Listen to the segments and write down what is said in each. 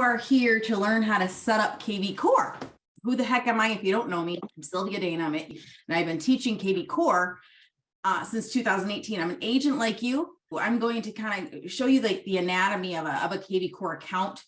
are here to learn how to set up kvCore. Who the heck am I if you don't know me? I'm Sylvia Dana, and I've been teaching kvCore since 2018. I'm an agent like you. I'm going to kind of show you like the anatomy of a kvCore account.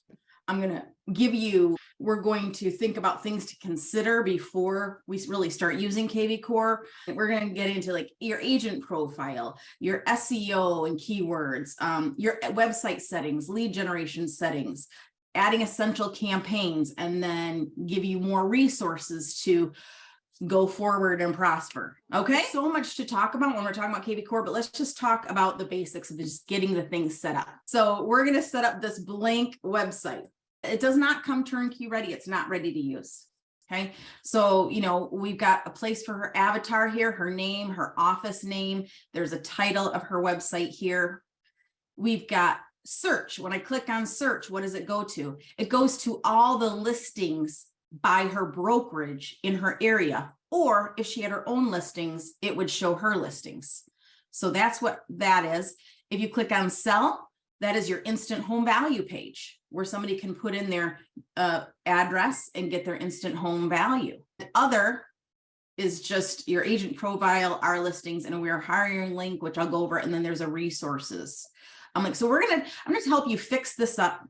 I'm going to give you, we're going to think about things to consider before we really start using kvCore. We're going to get into like your agent profile, your SEO and keywords, your website settings, lead generation settings, adding essential campaigns, and then give you more resources to go forward and prosper. Okay, so much to talk about when we're talking about kvCore, but let's just talk about the basics of just getting the things set up. So we're going to set up this blank website. It does not come turnkey ready. It's not ready to use. Okay, so we've got a place for her avatar here, her name, her office name. There's a title of her website here. We've got search. When I click on search, what does it go to? It goes to all the listings by her brokerage in her area, or if she had her own listings, it would show her listings. So that's what that is. If you click on sell, that is your instant home value page where somebody can put in their address and get their instant home value. The other is just your agent profile, our listings, and we're hiring link, which I'll go over. And then there's a resources. So I'm going to help you fix this up.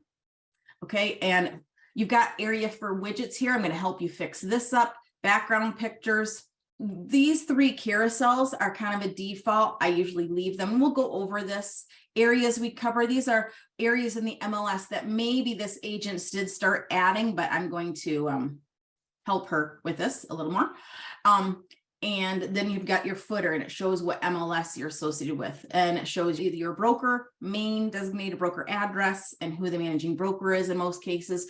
Okay. And you've got area for widgets here. I'm going to help you fix this up. Background pictures. These three carousels are kind of a default. I usually leave them. We'll go over this. Areas we cover. These are areas in the MLS that maybe this agent did start adding, but I'm going to help her with this a little more. And then you've got your footer, and it shows what MLS you're associated with. And it shows either your broker, main designated broker address, and who the managing broker is in most cases.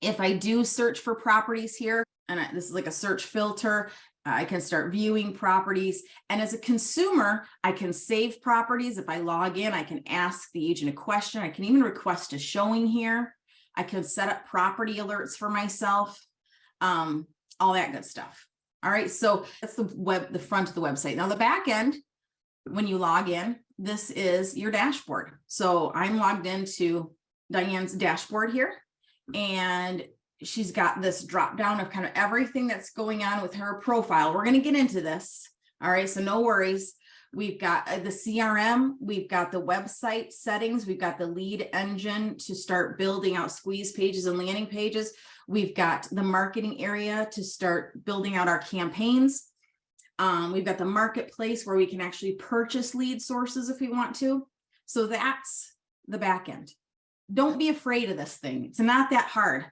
If I do search for properties here, and this is like a search filter, I can start viewing properties. And as a consumer, I can save properties. If I log in, I can ask the agent a question. I can even request a showing here. I can set up property alerts for myself, all that good stuff. All right, so that's the front of the website. Now the back end, when you log in, this is your dashboard. So I'm logged into Diane's dashboard here, and she's got this drop down of kind of everything that's going on with her profile. We're going to get into this. All right, so no worries. We've got the CRM, we've got the website settings, we've got the lead engine to start building out squeeze pages and landing pages. We've got the marketing area to start building out our campaigns. We've got the marketplace where we can actually purchase lead sources if we want to. So that's the back end. Don't be afraid of this thing. It's not that hard.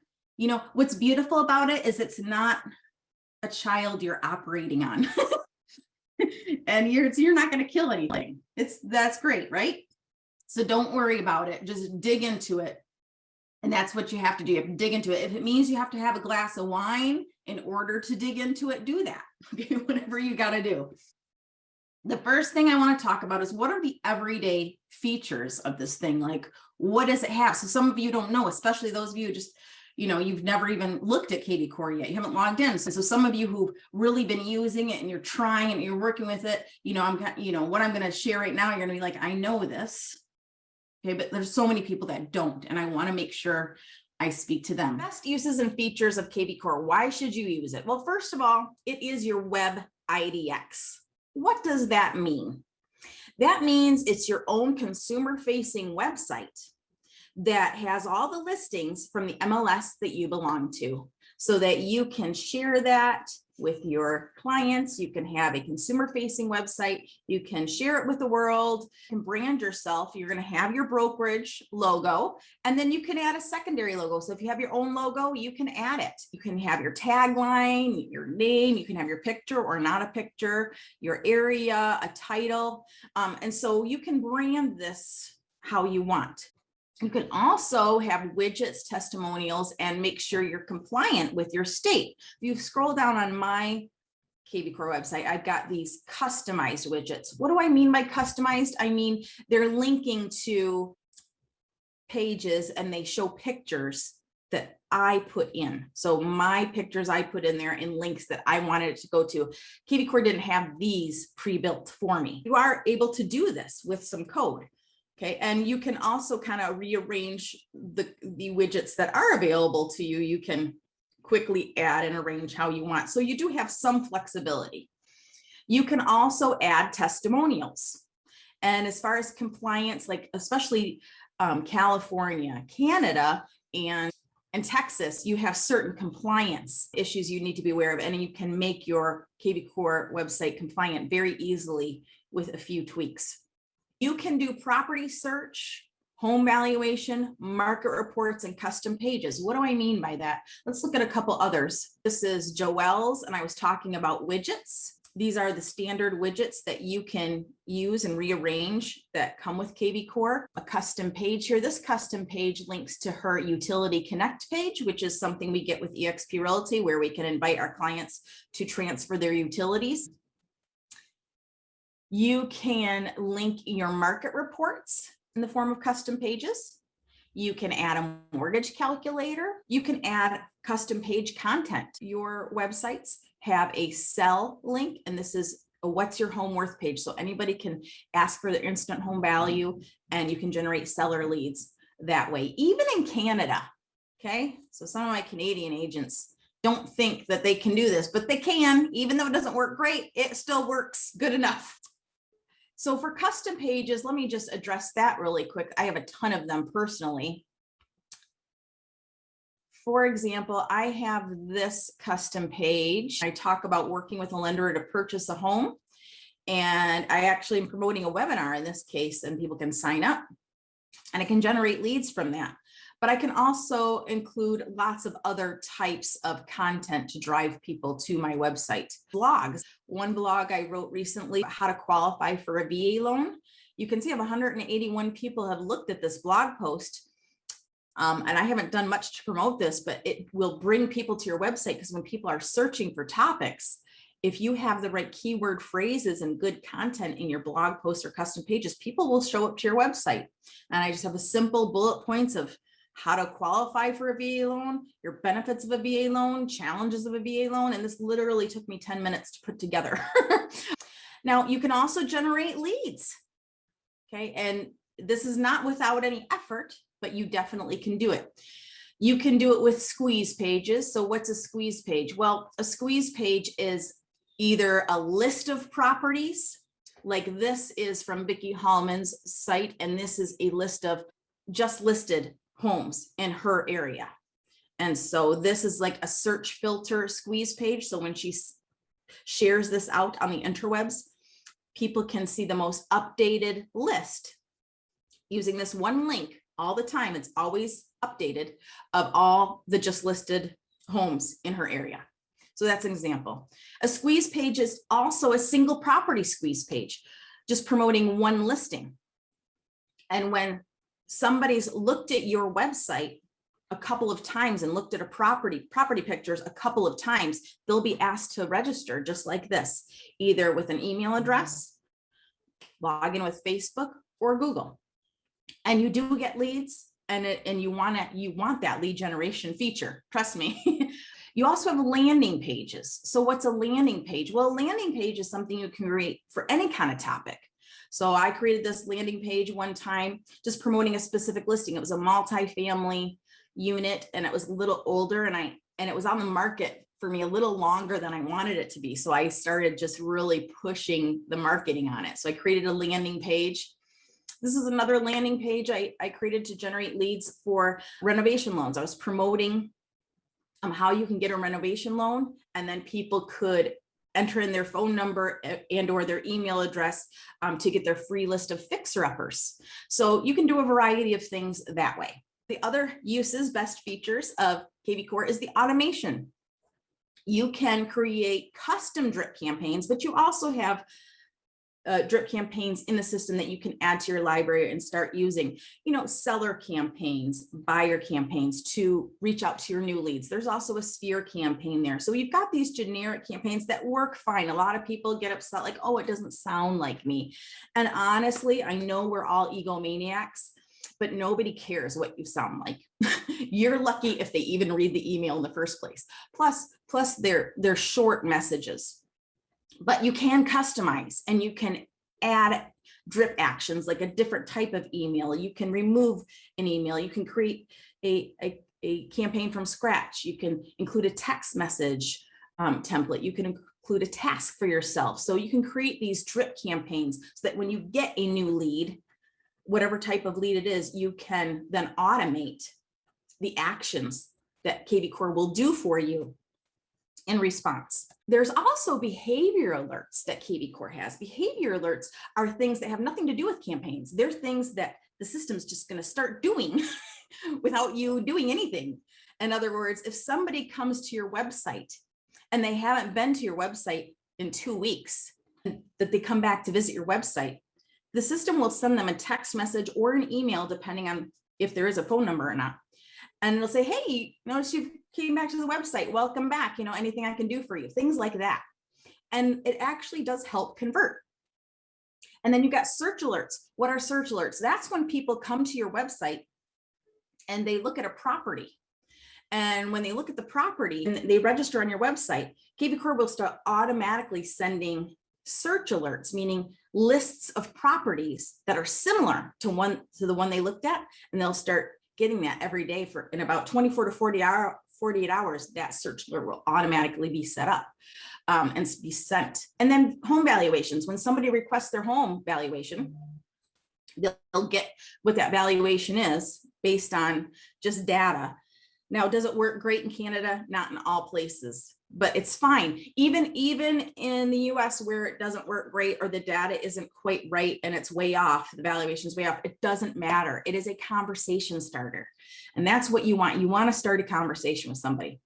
What's beautiful about it is it's not a child you're operating on. And you're not going to kill anything. That's great, right? So don't worry about it. Just dig into it. And that's what you have to do. You have to dig into it. If it means you have to have a glass of wine in order to dig into it, do that. Okay, whatever you got to do. The first thing I want to talk about is what are the everyday features of this thing? Like, what does it have? So some of you don't know, especially those of you just you've never even looked at kvCore yet. You haven't logged in. So some of you who've really been using it and you're trying and you're working with it, what I'm going to share right now, you're going to be like, I know this. Okay. But there's so many people that don't, and I want to make sure I speak to them. Best uses and features of kvCore. Why should you use it? Well, first of all, it is your web IDX. What does that mean? That means it's your own consumer facing website that has all the listings from the MLS that you belong to, so that you can share that with your clients. You can have a consumer facing website. You can share it with the world. You can brand yourself. You're going to have your brokerage logo, and then you can add a secondary logo. So if you have your own logo, you can add it. You can have your tagline, your name, you can have your picture or not a picture, your area, a title. And so you can brand this how you want. You can also have widgets, testimonials, and make sure you're compliant with your state. If you scroll down on my kvCore website, I've got these customized widgets. What do I mean by customized? I mean, they're linking to pages and they show pictures that I put in. So my pictures I put in there and links that I wanted it to go to. kvCore didn't have these pre-built for me. You are able to do this with some code. Okay, and you can also kind of rearrange the widgets that are available to you. You can quickly add and arrange how you want. So you do have some flexibility. You can also add testimonials. And as far as compliance, like especially California, Canada, and Texas, you have certain compliance issues you need to be aware of, and you can make your kvCore website compliant very easily with a few tweaks. You can do property search, home valuation, market reports, and custom pages. What do I mean by that? Let's look at a couple others. This is Joelle's, and I was talking about widgets. These are the standard widgets that you can use and rearrange that come with kvCore. A custom page here. This custom page links to her utility connect page, which is something we get with Epique Realty, where we can invite our clients to transfer their utilities. You can link your market reports in the form of custom pages. You can add a mortgage calculator. You can add custom page content. Your websites have a sell link, and this is a what's your home worth page. So anybody can ask for their instant home value, and you can generate seller leads that way, even in Canada. Okay, so some of my Canadian agents don't think that they can do this, but they can. Even though it doesn't work great, it still works good enough. So for custom pages, let me just address that really quick. I have a ton of them personally. For example, I have this custom page. I talk about working with a lender to purchase a home. And I actually am promoting a webinar in this case, and people can sign up and I can generate leads from that. But I can also include lots of other types of content to drive people to my website. Blogs. One blog I wrote recently, how to qualify for a VA loan. You can see I have 181 people have looked at this blog post. And I haven't done much to promote this, but it will bring people to your website, because when people are searching for topics, if you have the right keyword phrases and good content in your blog posts or custom pages, people will show up to your website. And I just have a simple bullet points of how to qualify for a VA loan, your benefits of a VA loan, challenges of a VA loan. And this literally took me 10 minutes to put together. Now, you can also generate leads. Okay. And this is not without any effort, but you definitely can do it. You can do it with squeeze pages. So what's a squeeze page? Well, a squeeze page is either a list of properties, like this is from Vicki Hallman's site, and this is a list of just listed homes in her area. And so this is like a search filter squeeze page. So when she shares this out on the interwebs, people can see the most updated list using this one link all the time. It's always updated of all the just listed homes in her area. So that's an example. A squeeze page is also a single property squeeze page, just promoting one listing. And when somebody's looked at your website a couple of times and looked at a property pictures a couple of times, they'll be asked to register just like this, either with an email address, log in with Facebook or Google. And you do get leads, and you want that lead generation feature. Trust me. You also have landing pages. So what's a landing page? Well, a landing page is something you can create for any kind of topic. So I created this landing page one time, just promoting a specific listing. It was a multifamily unit, and it was a little older, and it was on the market for me a little longer than I wanted it to be. So I started just really pushing the marketing on it. So I created a landing page. This is another landing page I created to generate leads for renovation loans. I was promoting how you can get a renovation loan, and then people could enter in their phone number and or their email address to get their free list of fixer-uppers. So you can do a variety of things that way. The other uses, best features of kvCore is the automation. You can create custom drip campaigns, but you also have drip campaigns in the system that you can add to your library and start using, seller campaigns, buyer campaigns to reach out to your new leads. There's also a sphere campaign there. So you've got these generic campaigns that work fine. A lot of people get upset like, oh, it doesn't sound like me. And honestly, I know we're all egomaniacs, but nobody cares what you sound like. You're lucky if they even read the email in the first place. Plus they're short messages. But you can customize, and you can add drip actions, like a different type of email. You can remove an email. You can create a campaign from scratch. You can include a text message template. You can include a task for yourself. So you can create these drip campaigns so that when you get a new lead, whatever type of lead it is, you can then automate the actions that kvCore will do for you in response. There's also behavior alerts that kvCore has. Behavior alerts are things that have nothing to do with campaigns. They're things that the system's just going to start doing without you doing anything. In other words, if somebody comes to your website and they haven't been to your website in 2 weeks, that they come back to visit your website, the system will send them a text message or an email, depending on if there is a phone number or not. And it'll say, hey, notice you came back to the website. Welcome back. Anything I can do for you, things like that. And it actually does help convert. And then you got search alerts. What are search alerts? That's when people come to your website and they look at a property. And when they look at the property and they register on your website, kvCore will start automatically sending search alerts, meaning lists of properties that are similar to the one they looked at, and they'll start getting that every day for in about 24 to 48 hours. That search alert will automatically be set up and be sent. And then home valuations. When somebody requests their home valuation, they'll get what that valuation is based on just data. Now, does it work great in Canada? Not in all places, but it's fine. Even in the US where it doesn't work great or the data isn't quite right and it's way off, the valuation is way off, it doesn't matter. It is a conversation starter. And that's what you want. You want to start a conversation with somebody.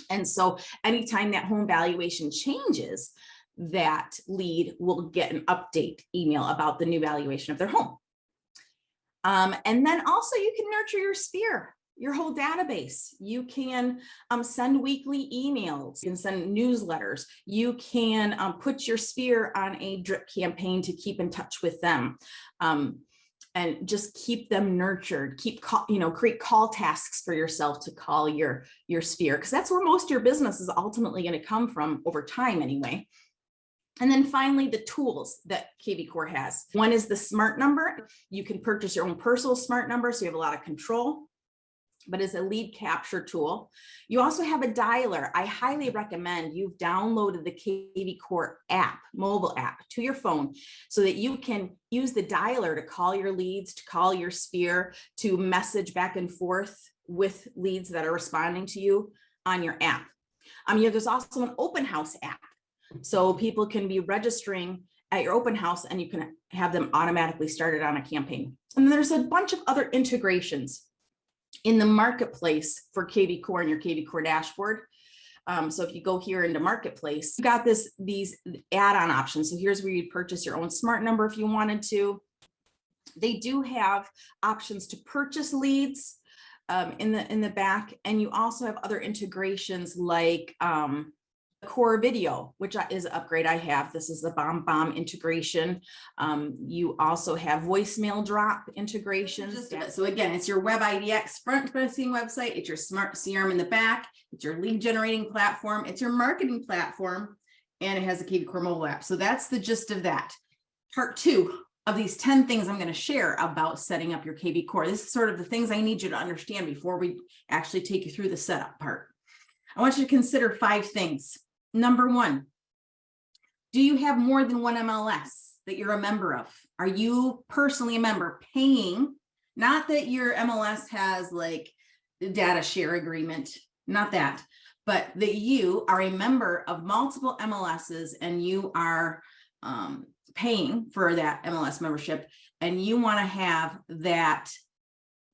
And so anytime that home valuation changes, that lead will get an update email about the new valuation of their home. And then also you can nurture your sphere, your whole database. You can send weekly emails, you can send newsletters, you can put your sphere on a drip campaign to keep in touch with them, and just keep them nurtured. Create call tasks for yourself to call your sphere, because that's where most of your business is ultimately going to come from over time anyway. And then finally, the tools that kvCore has. One is the smart number. You can purchase your own personal smart number, so you have a lot of control, but it's a lead capture tool. You also have a dialer. I highly recommend you've downloaded the kvCore app, mobile app, to your phone so that you can use the dialer to call your leads, to call your sphere, to message back and forth with leads that are responding to you on your app. There's also an open house app. So people can be registering at your open house and you can have them automatically started on a campaign. And then there's a bunch of other integrations in the marketplace for kvCore and your kvCore dashboard. So if you go here into marketplace, you got these add-on options. So here's where you'd purchase your own smart number if you wanted to. They do have options to purchase leads in the back, and you also have other integrations like Core Video, which is an upgrade I have. This is the BombBomb integration. You also have voicemail drop integrations. So again, it's your Web IDX front-facing website. It's your smart CRM in the back. It's your lead generating platform. It's your marketing platform, and it has a kvCore mobile app. So that's the gist of that. Part 2 of these 10 things I'm going to share about setting up your kvCore. This is sort of the things I need you to understand before we actually take you through the setup part. I want you to consider 5 things. Number 1, do you have more than one MLS that you're a member of? Are you personally a member paying? Not that your MLS has like the data share agreement, not that, but that you are a member of multiple MLSs and you are paying for that MLS membership, and you want to have that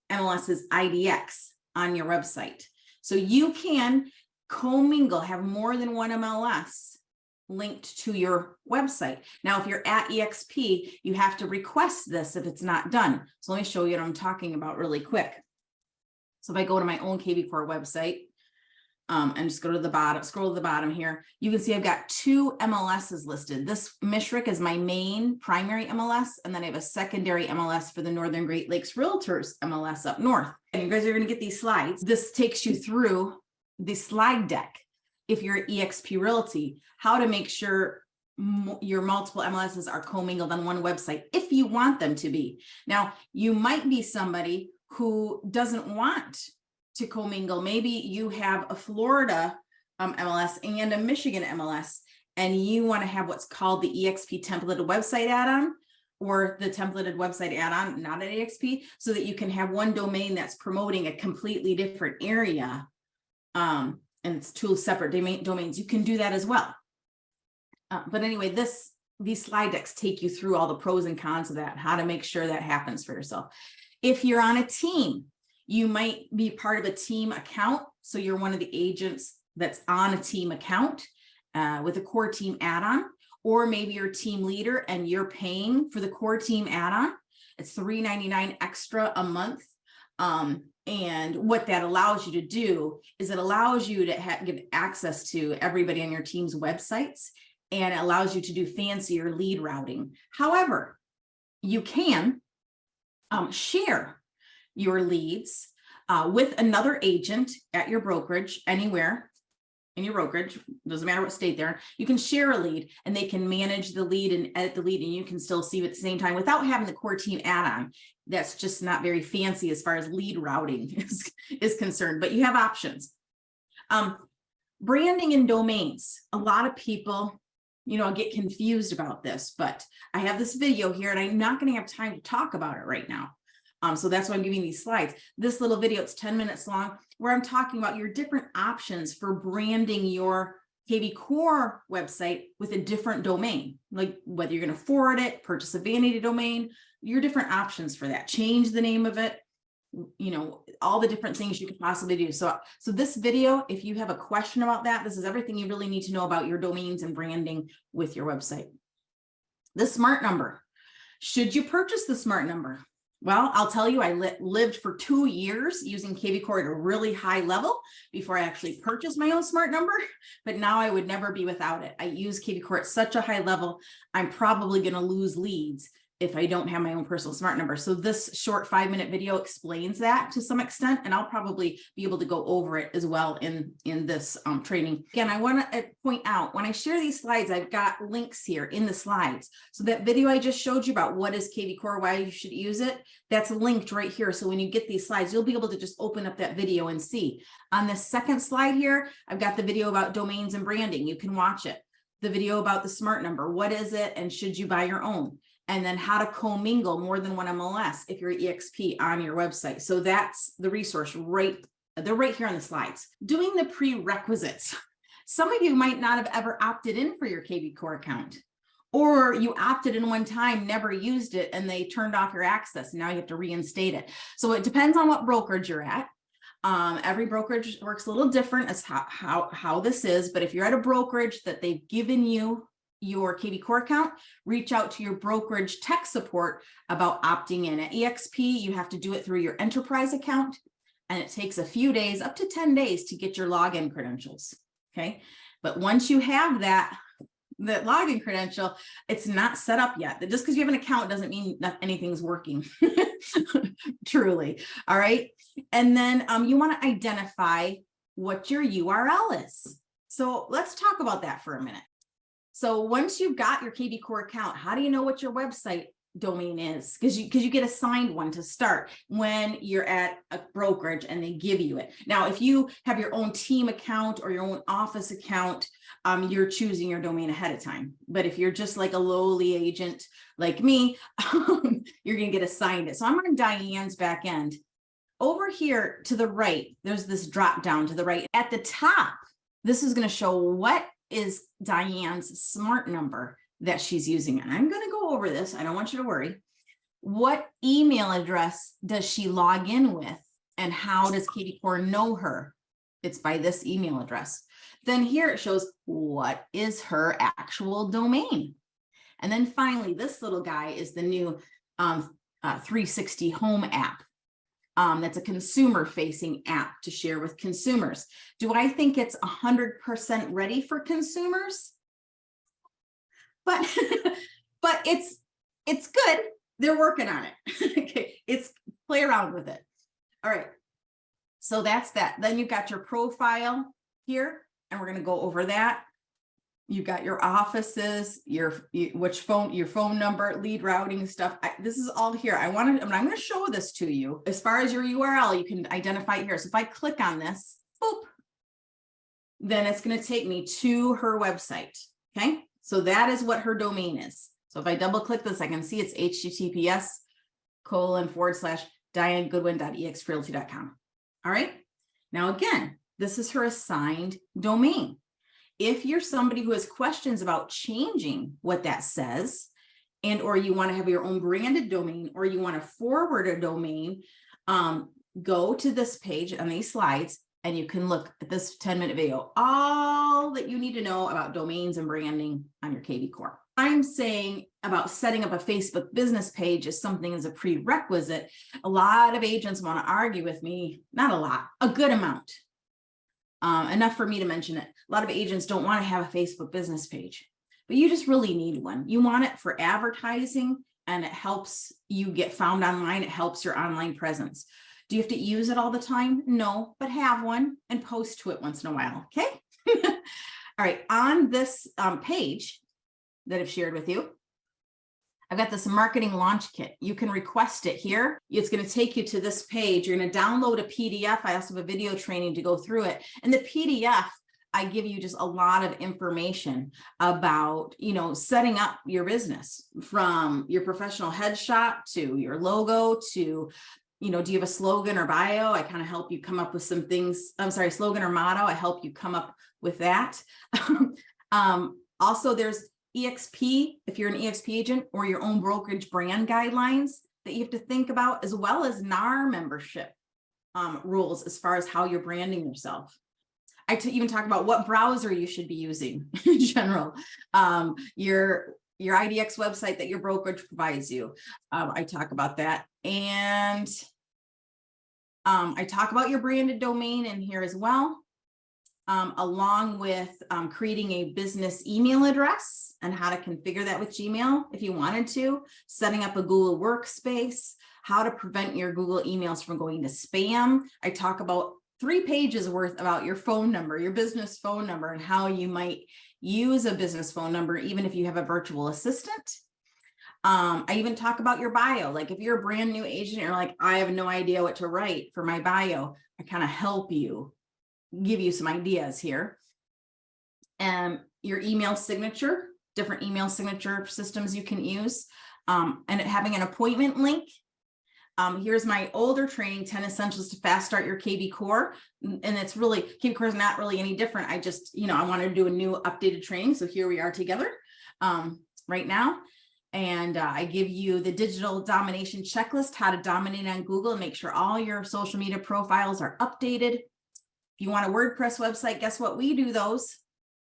MLS's IDX on your website. So you can commingle, have more than one MLS linked to your website. Now, if you're at EXP, you have to request this if it's not done. So let me show you what I'm talking about really quick. So if I go to my own kvCore website and just go to the bottom, scroll to the bottom here, you can see I've got 2 MLSs listed. This Mishrick is my main primary MLS, and then I have a secondary MLS for the Northern Great Lakes Realtors MLS up north. And you guys are going to get these slides. This takes you through the slide deck, if you're at EXP Realty, how to make sure your multiple MLSs are commingled on one website if you want them to be. Now, you might be somebody who doesn't want to commingle. Maybe you have a Florida MLS and a Michigan MLS, and you want to have what's called the EXP templated website add-on, or the templated website add-on, not an EXP, so that you can have one domain that's promoting a completely different area. And it's two separate domains. You can do that as well. But anyway, these slide decks take you through all the pros and cons of that, how to make sure that happens for yourself. If you're on a team, you might be part of a team account. So you're one of the agents that's on a team account with a core team add-on, or maybe you're a team leader and you're paying for the core team add-on. It's $3.99 extra a month. And what that allows you to do is it allows you to give access to everybody on your team's websites, and it allows you to do fancier lead routing. However, you can share your leads with another agent at your brokerage, anywhere in your brokerage, doesn't matter what state they're in. You can share a lead and they can manage the lead and edit the lead, and you can still see it at the same time without having the core team add-on. That's just not very fancy as far as lead routing is concerned, but you have options. Branding and domains. A lot of people, get confused about this, but I have this video here and I'm not going to have time to talk about it right now. So that's why I'm giving these slides. This little video, it's 10 minutes long, where I'm talking about your different options for branding your kvCore website with a different domain, like whether you're going to forward it, purchase a vanity domain, your different options for that, change the name of it, all the different things you could possibly do. So this video, if you have a question about that, this is everything you really need to know about your domains and branding with your website. The smart number. Should you purchase the smart number? Well, I'll tell you, I lived for 2 years using kvCore at a really high level before I actually purchased my own smart number, but now I would never be without it. I use kvCore at such a high level, I'm probably going to lose leads if I don't have my own personal smart number. So this short 5-minute video explains that to some extent, and I'll probably be able to go over it as well in this training. Again, I want to point out, when I share these slides, I've got links here in the slides. So that video I just showed you about what is kvCore, why you should use it, that's linked right here. So when you get these slides, you'll be able to just open up that video and see. On the second slide here, I've got the video about domains and branding. You can watch it. The video about the smart number, what is it and should you buy your own? And then how to commingle more than one MLS if you're EXP on your website. So that's the resource they're right here on the slides. Doing the prerequisites. Some of you might not have ever opted in for your kvCore account, or you opted in one time, never used it, and they turned off your access. Now you have to reinstate it. So it depends on what brokerage you're at. Every brokerage works a little different as how this is, but if you're at a brokerage that they've given you your kvCore account, reach out to your brokerage tech support about opting in. At EXP, you have to do it through your enterprise account, and it takes a few days, up to 10 days, to get your login credentials. Okay, but once you have that login credential, it's not set up yet. Just because you have an account doesn't mean that anything's working. Truly. All right. And then you want to identify what your URL is. So let's talk about that for a minute. So once you've got your kvCore account, how do you know what your website domain is? Because you get assigned one to start when you're at a brokerage and they give you it. Now, if you have your own team account or your own office account, you're choosing your domain ahead of time. But if you're just like a lowly agent like me, you're going to get assigned it. So I'm on Diane's back end. Over here to the right, there's this drop down to the right. At the top, this is going to show what is Diane's smart number that she's using. And I'm going to go over this. I don't want you to worry. What email address does she log in with? And how does kvCore know her? It's by this email address. Then here it shows what is her actual domain. And then finally, this little guy is the new 360 Home app. That's a consumer-facing app to share with consumers. Do I think it's 100% ready for consumers? But it's good. They're working on it. Okay, play around with it. All right. So that's that. Then you've got your profile here, and we're going to go over that. You've got your offices, your phone number, lead routing stuff. This is all here. I'm going to show this to you. As far as your URL, you can identify it here. So if I click on this, boop, then it's going to take me to her website. Okay. So that is what her domain is. So if I double click this, I can see it's https://dianegoodwin.exprealty.com. All right. Now, again, this is her assigned domain. If you're somebody who has questions about changing what that says, and or you want to have your own branded domain, or you want to forward a domain, go to this page on these slides, and you can look at this 10-minute video, all that you need to know about domains and branding on your kvCore. I'm saying about setting up a Facebook business page is something as a prerequisite. A lot of agents want to argue with me, not a lot, a good amount. Enough for me to mention it. A lot of agents don't want to have a Facebook business page, but you just really need one. You want it for advertising, and it helps you get found online. It helps your online presence. Do you have to use it all the time? No, but have one and post to it once in a while. Okay. All right. On this page that I've shared with you, I've got this marketing launch kit. You can request it here. It's going to take you to this page. You're going to download a PDF. I also have a video training to go through it. And the PDF, I give you just a lot of information about, setting up your business, from your professional headshot to your logo to, do you have a slogan or bio? I kind of help you come up with some things. I'm sorry, slogan or motto. I help you come up with that. Also, there's EXP, if you're an EXP agent, or your own brokerage brand guidelines that you have to think about, as well as NAR membership rules as far as how you're branding yourself. I even talk about what browser you should be using in general, your IDX website that your brokerage provides you. I talk about that. And I talk about your branded domain in here as well, along with creating a business email address and how to configure that with Gmail if you wanted to, setting up a Google Workspace, how to prevent your Google emails from going to spam. I talk about 3 pages worth about your phone number, your business phone number, and how you might use a business phone number, even if you have a virtual assistant. I even talk about your bio. Like if you're a brand new agent, you're like, I have no idea what to write for my bio. I kind of help you, give you some ideas here. And your email signature, different email signature systems you can use, and having an appointment link. Here's my older training, 10 Essentials to Fast Start Your kvCore. And it's really, kvCore is not really any different. I just, I wanted to do a new updated training. So here we are together right now. And I give you the digital domination checklist, how to dominate on Google and make sure all your social media profiles are updated. If you want a WordPress website, guess what? We do those.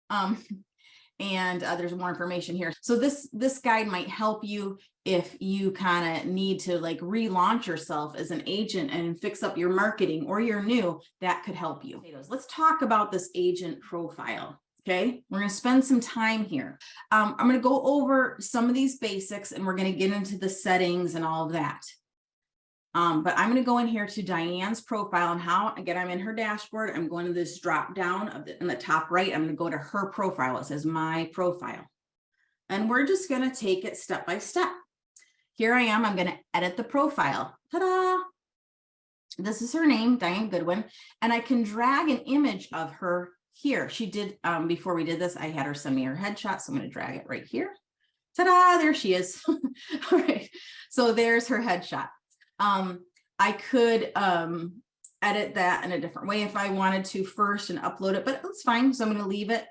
And there's more information here. So this guide might help you if you kind of need to like relaunch yourself as an agent and fix up your marketing, or you're new, that could help you. Let's talk about this agent profile. Okay, we're going to spend some time here. I'm going to go over some of these basics, and we're going to get into the settings and all of that. But I'm going to go in here to Diane's profile, and how, again, I'm in her dashboard. I'm going to this drop down in the top right. I'm going to go to her profile. It says my profile. And we're just going to take it step by step. Here I am. I'm going to edit the profile. Ta-da! This is her name, Diane Goodwin. And I can drag an image of her here. She did, before we did this, I had her send me her headshot. So I'm going to drag it right here. Ta-da! There she is. All right. So there's her headshot. I could edit that in a different way if I wanted to first and upload it, but that's fine. So I'm going to leave it.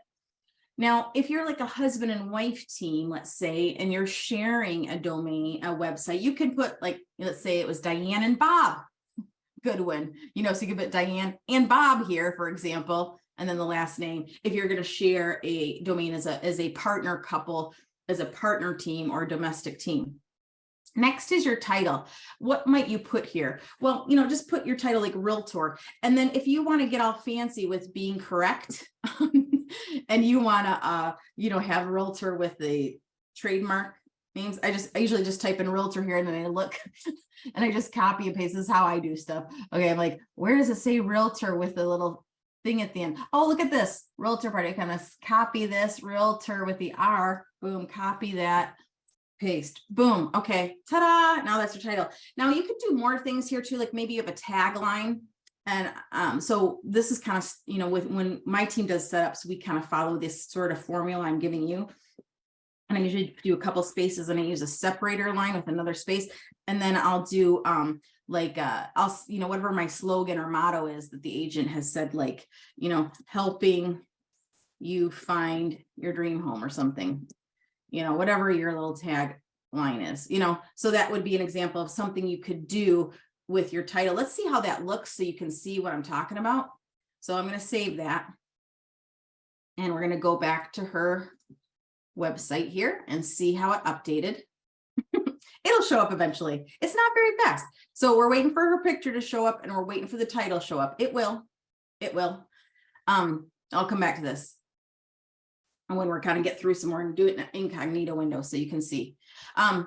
Now, if you're like a husband and wife team, let's say, and you're sharing a domain, a website, you can put like, let's say it was Diane and Bob Goodwin, so you can put Diane and Bob here, for example, and then the last name. If you're going to share a domain as a partner couple, as a partner team or domestic team. Next is your title. What might you put here? Well, just put your title like realtor. And then if you want to get all fancy with being correct and you want to, have realtor with the trademark names, I usually just type in realtor here, and then I look and I just copy and paste. This is how I do stuff. Okay. I'm like, where does it say realtor with the little thing at the end. Oh, look at this realtor party. I'm gonna copy this realtor with the R. Boom, copy that, paste, boom. Okay, ta-da! Now that's your title. Now you could do more things here too, like maybe you have a tagline. And so this is kind of, you know, when my team does setups, we kind of follow this sort of formula I'm giving you. And I usually do a couple spaces and I use a separator line with another space. And then I'll do I'll, you know, whatever my slogan or motto is that the agent has said, like, you know, helping you find your dream home or something, you know, whatever your little tag line is, you know, so that would be an example of something you could do with your title. Let's see how that looks so you can see what I'm talking about. So I'm going to save that. And we're going to go back to her website here and see how it updated. It'll show up eventually. It's not very fast. So we're waiting for her picture to show up and we're waiting for the title to show up. It will. I'll come back to this. And when we're kind of get through some more and do it in an incognito window so you can see. And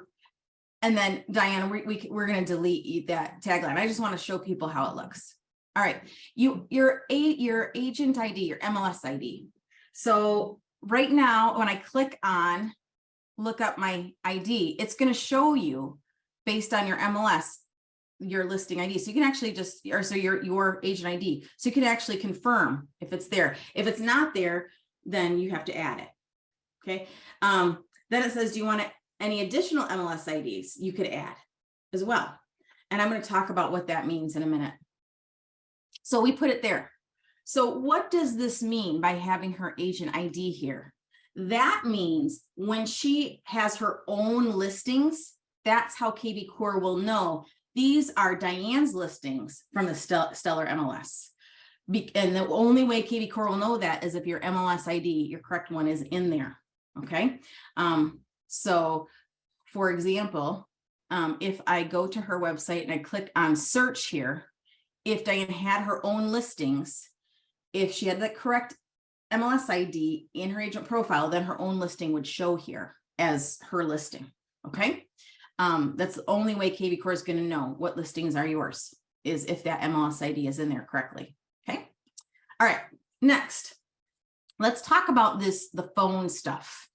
then Diana, we're going to delete that tagline. I just want to show people how it looks. All right. Your agent ID, your MLS ID. So right now, when I click on look up my ID, it's going to show you based on your MLS, your listing ID. So you can actually just, or so your agent ID. So you can actually confirm if it's there. If it's not there, then you have to add it. Okay. Then it says, do you want any additional MLS IDs you could add as well? And I'm going to talk about what that means in a minute. So we put it there. So what does this mean by having her agent ID here? That means when she has her own listings, that's how kvCore will know these are Diane's listings from the Stellar MLS. And the only way kvCore will know that is if your MLS ID, your correct one, is in there. Okay. So for example, if I go to her website and I click on search here, if Diane had her own listings, if she had the correct MLS ID in her agent profile, then her own listing would show here as her listing. Okay. That's the only way kvCore is going to know what listings are yours, is if that MLS ID is in there correctly. Okay. All right. Next, let's talk about the phone stuff.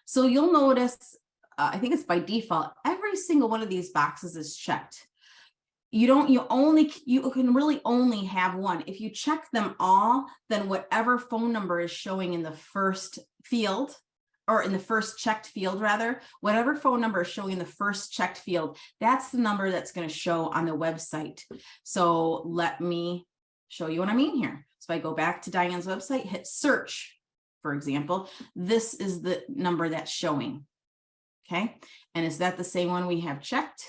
So you'll notice, I think it's by default, every single one of these boxes is checked. You can really only have one. If you check them all, then whatever phone number is showing in the first field, or in the first checked field rather, whatever phone number is showing in the first checked field, that's the number that's going to show on the website. So let me show you what I mean here. So if I go back to Diane's website, hit search, for example, this is the number that's showing. Okay. And is that the same one we have checked?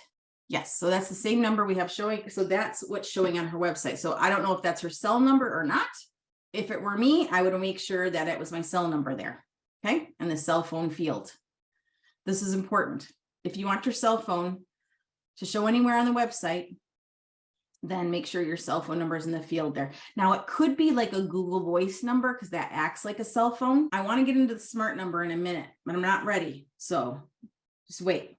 Yes. So that's the same number we have showing. So that's what's showing on her website. So I don't know if that's her cell number or not. If it were me, I would make sure that it was my cell number there. Okay. And the cell phone field. This is important. If you want your cell phone to show anywhere on the website, then make sure your cell phone number is in the field there. Now it could be like a Google Voice number because that acts like a cell phone. I want to get into the smart number in a minute, but I'm not ready. So just wait.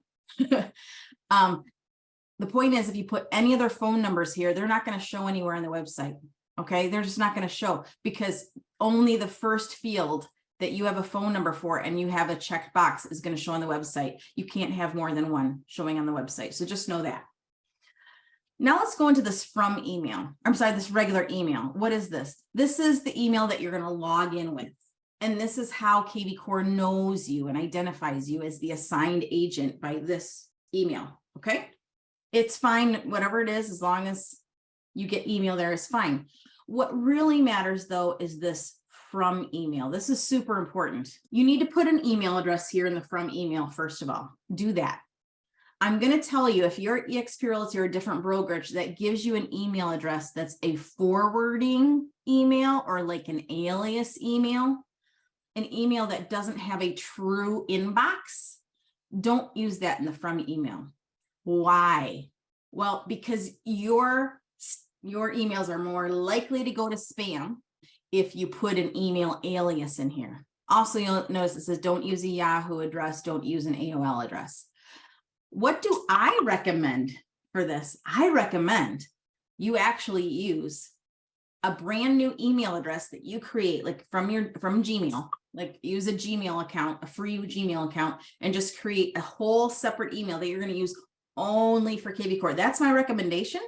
The point is, if you put any other phone numbers here, they're not going to show anywhere on the website. Okay. They're just not going to show because only the first field that you have a phone number for and you have a checked box is going to show on the website. You can't have more than one showing on the website. So just know that. Now let's go into this from email. I'm sorry, this regular email. What is this? This is the email that you're going to log in with. And this is how kvCore knows you and identifies you as the assigned agent by this email. Okay. It's fine, whatever it is, as long as you get email there is fine. What really matters though is this from email. This is super important. You need to put an email address here in the from email. First of all, do that. I'm going to tell you, if you're at Epique Realty or a different brokerage that gives you an email address that's a forwarding email or like an alias email, an email that doesn't have a true inbox, don't use that in the from email. Why? Well, because your emails are more likely to go to spam if you put an email alias in here. Also, you'll notice it says don't use a Yahoo address, don't use an AOL address. What do I recommend for this? I recommend you actually use a brand new email address that you create, like from Gmail, like use a Gmail account, a free Gmail account, and just create a whole separate email that you're going to use only for kvCore. That's my recommendation.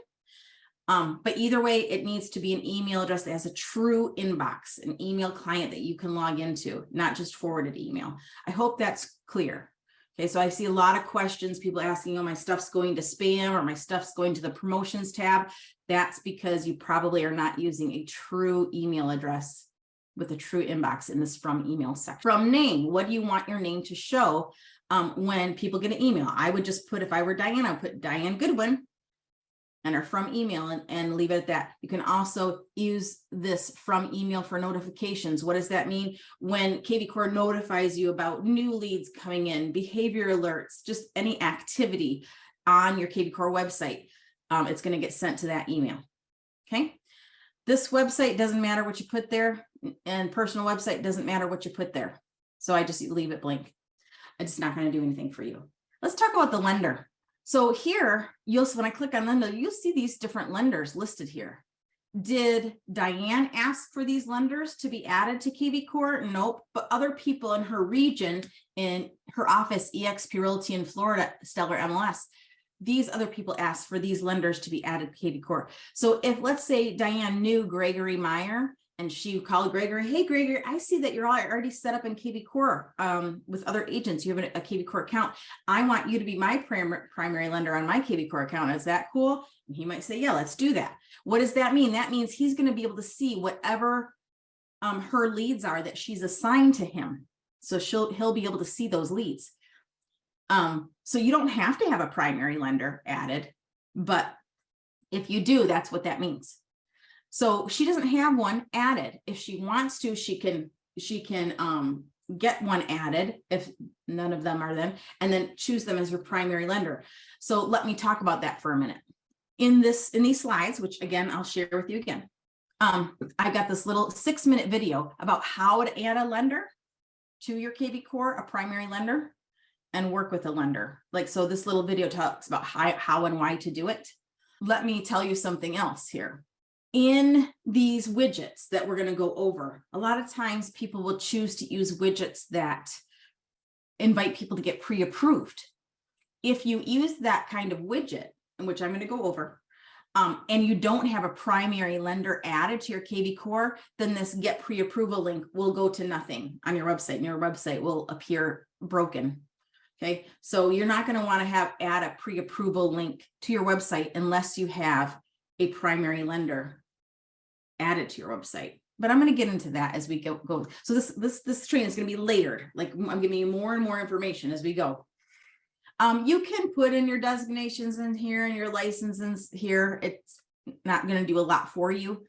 But either way, it needs to be an email address that has a true inbox, an email client that you can log into, not just forwarded email. I hope that's clear. Okay, so I see a lot of questions, people asking, oh, my stuff's going to spam or my stuff's going to the promotions tab. That's because you probably are not using a true email address with a true inbox in this from email section. From name, what do you want your name to show when people get an email? I would just put, if I were Diana, I'd put Diane Goodwin and our from email and leave it at that. You can also use this from email for notifications. What does that mean? When kvCore notifies you about new leads coming in, behavior alerts, just any activity on your kvCore website, it's going to get sent to that email. Okay. This website doesn't matter what you put there, and personal website doesn't matter what you put there. So I just leave it blank. It's not going to do anything for you. Let's talk about the lender. So here, when I click on lender, you'll see these different lenders listed here. Did Diane ask for these lenders to be added to kvCore? Nope. But other people in her region, in her office, Epique Realty in Florida, Stellar MLS, these other people asked for these lenders to be added to kvCore. So if, let's say, Diane knew Gregory Meyer, and she called Gregory, hey, Gregory, I see that you're already set up in kvCore with other agents. You have a kvCore account. I want you to be my primary lender on my kvCore account. Is that cool? And he might say, yeah, let's do that. What does that mean? That means he's going to be able to see whatever her leads are that she's assigned to him. So he'll be able to see those leads. So you don't have to have a primary lender added, but if you do, that's what that means. So she doesn't have one added. If she wants to, she can get one added if none of them are them, and then choose them as her primary lender. So let me talk about that for a minute. In these slides, which again, I'll share with you again. I've got this little 6-minute video about how to add a lender to your kvCore, a primary lender, and work with a lender. So this little video talks about how and why to do it. Let me tell you something else here. In these widgets that we're going to go over, a lot of times people will choose to use widgets that invite people to get pre-approved. If you use that kind of widget, which I'm going to go over, and you don't have a primary lender added to your kvCore, then this get pre-approval link will go to nothing on your website, and your website will appear broken. Okay, so you're not going to want to add a pre-approval link to your website unless you have a primary lender added to your website. But I'm going to get into that as we go. So this training is going to be layered. I'm giving you more and more information as we go. You can put in your designations in here and your licenses here. It's not going to do a lot for you.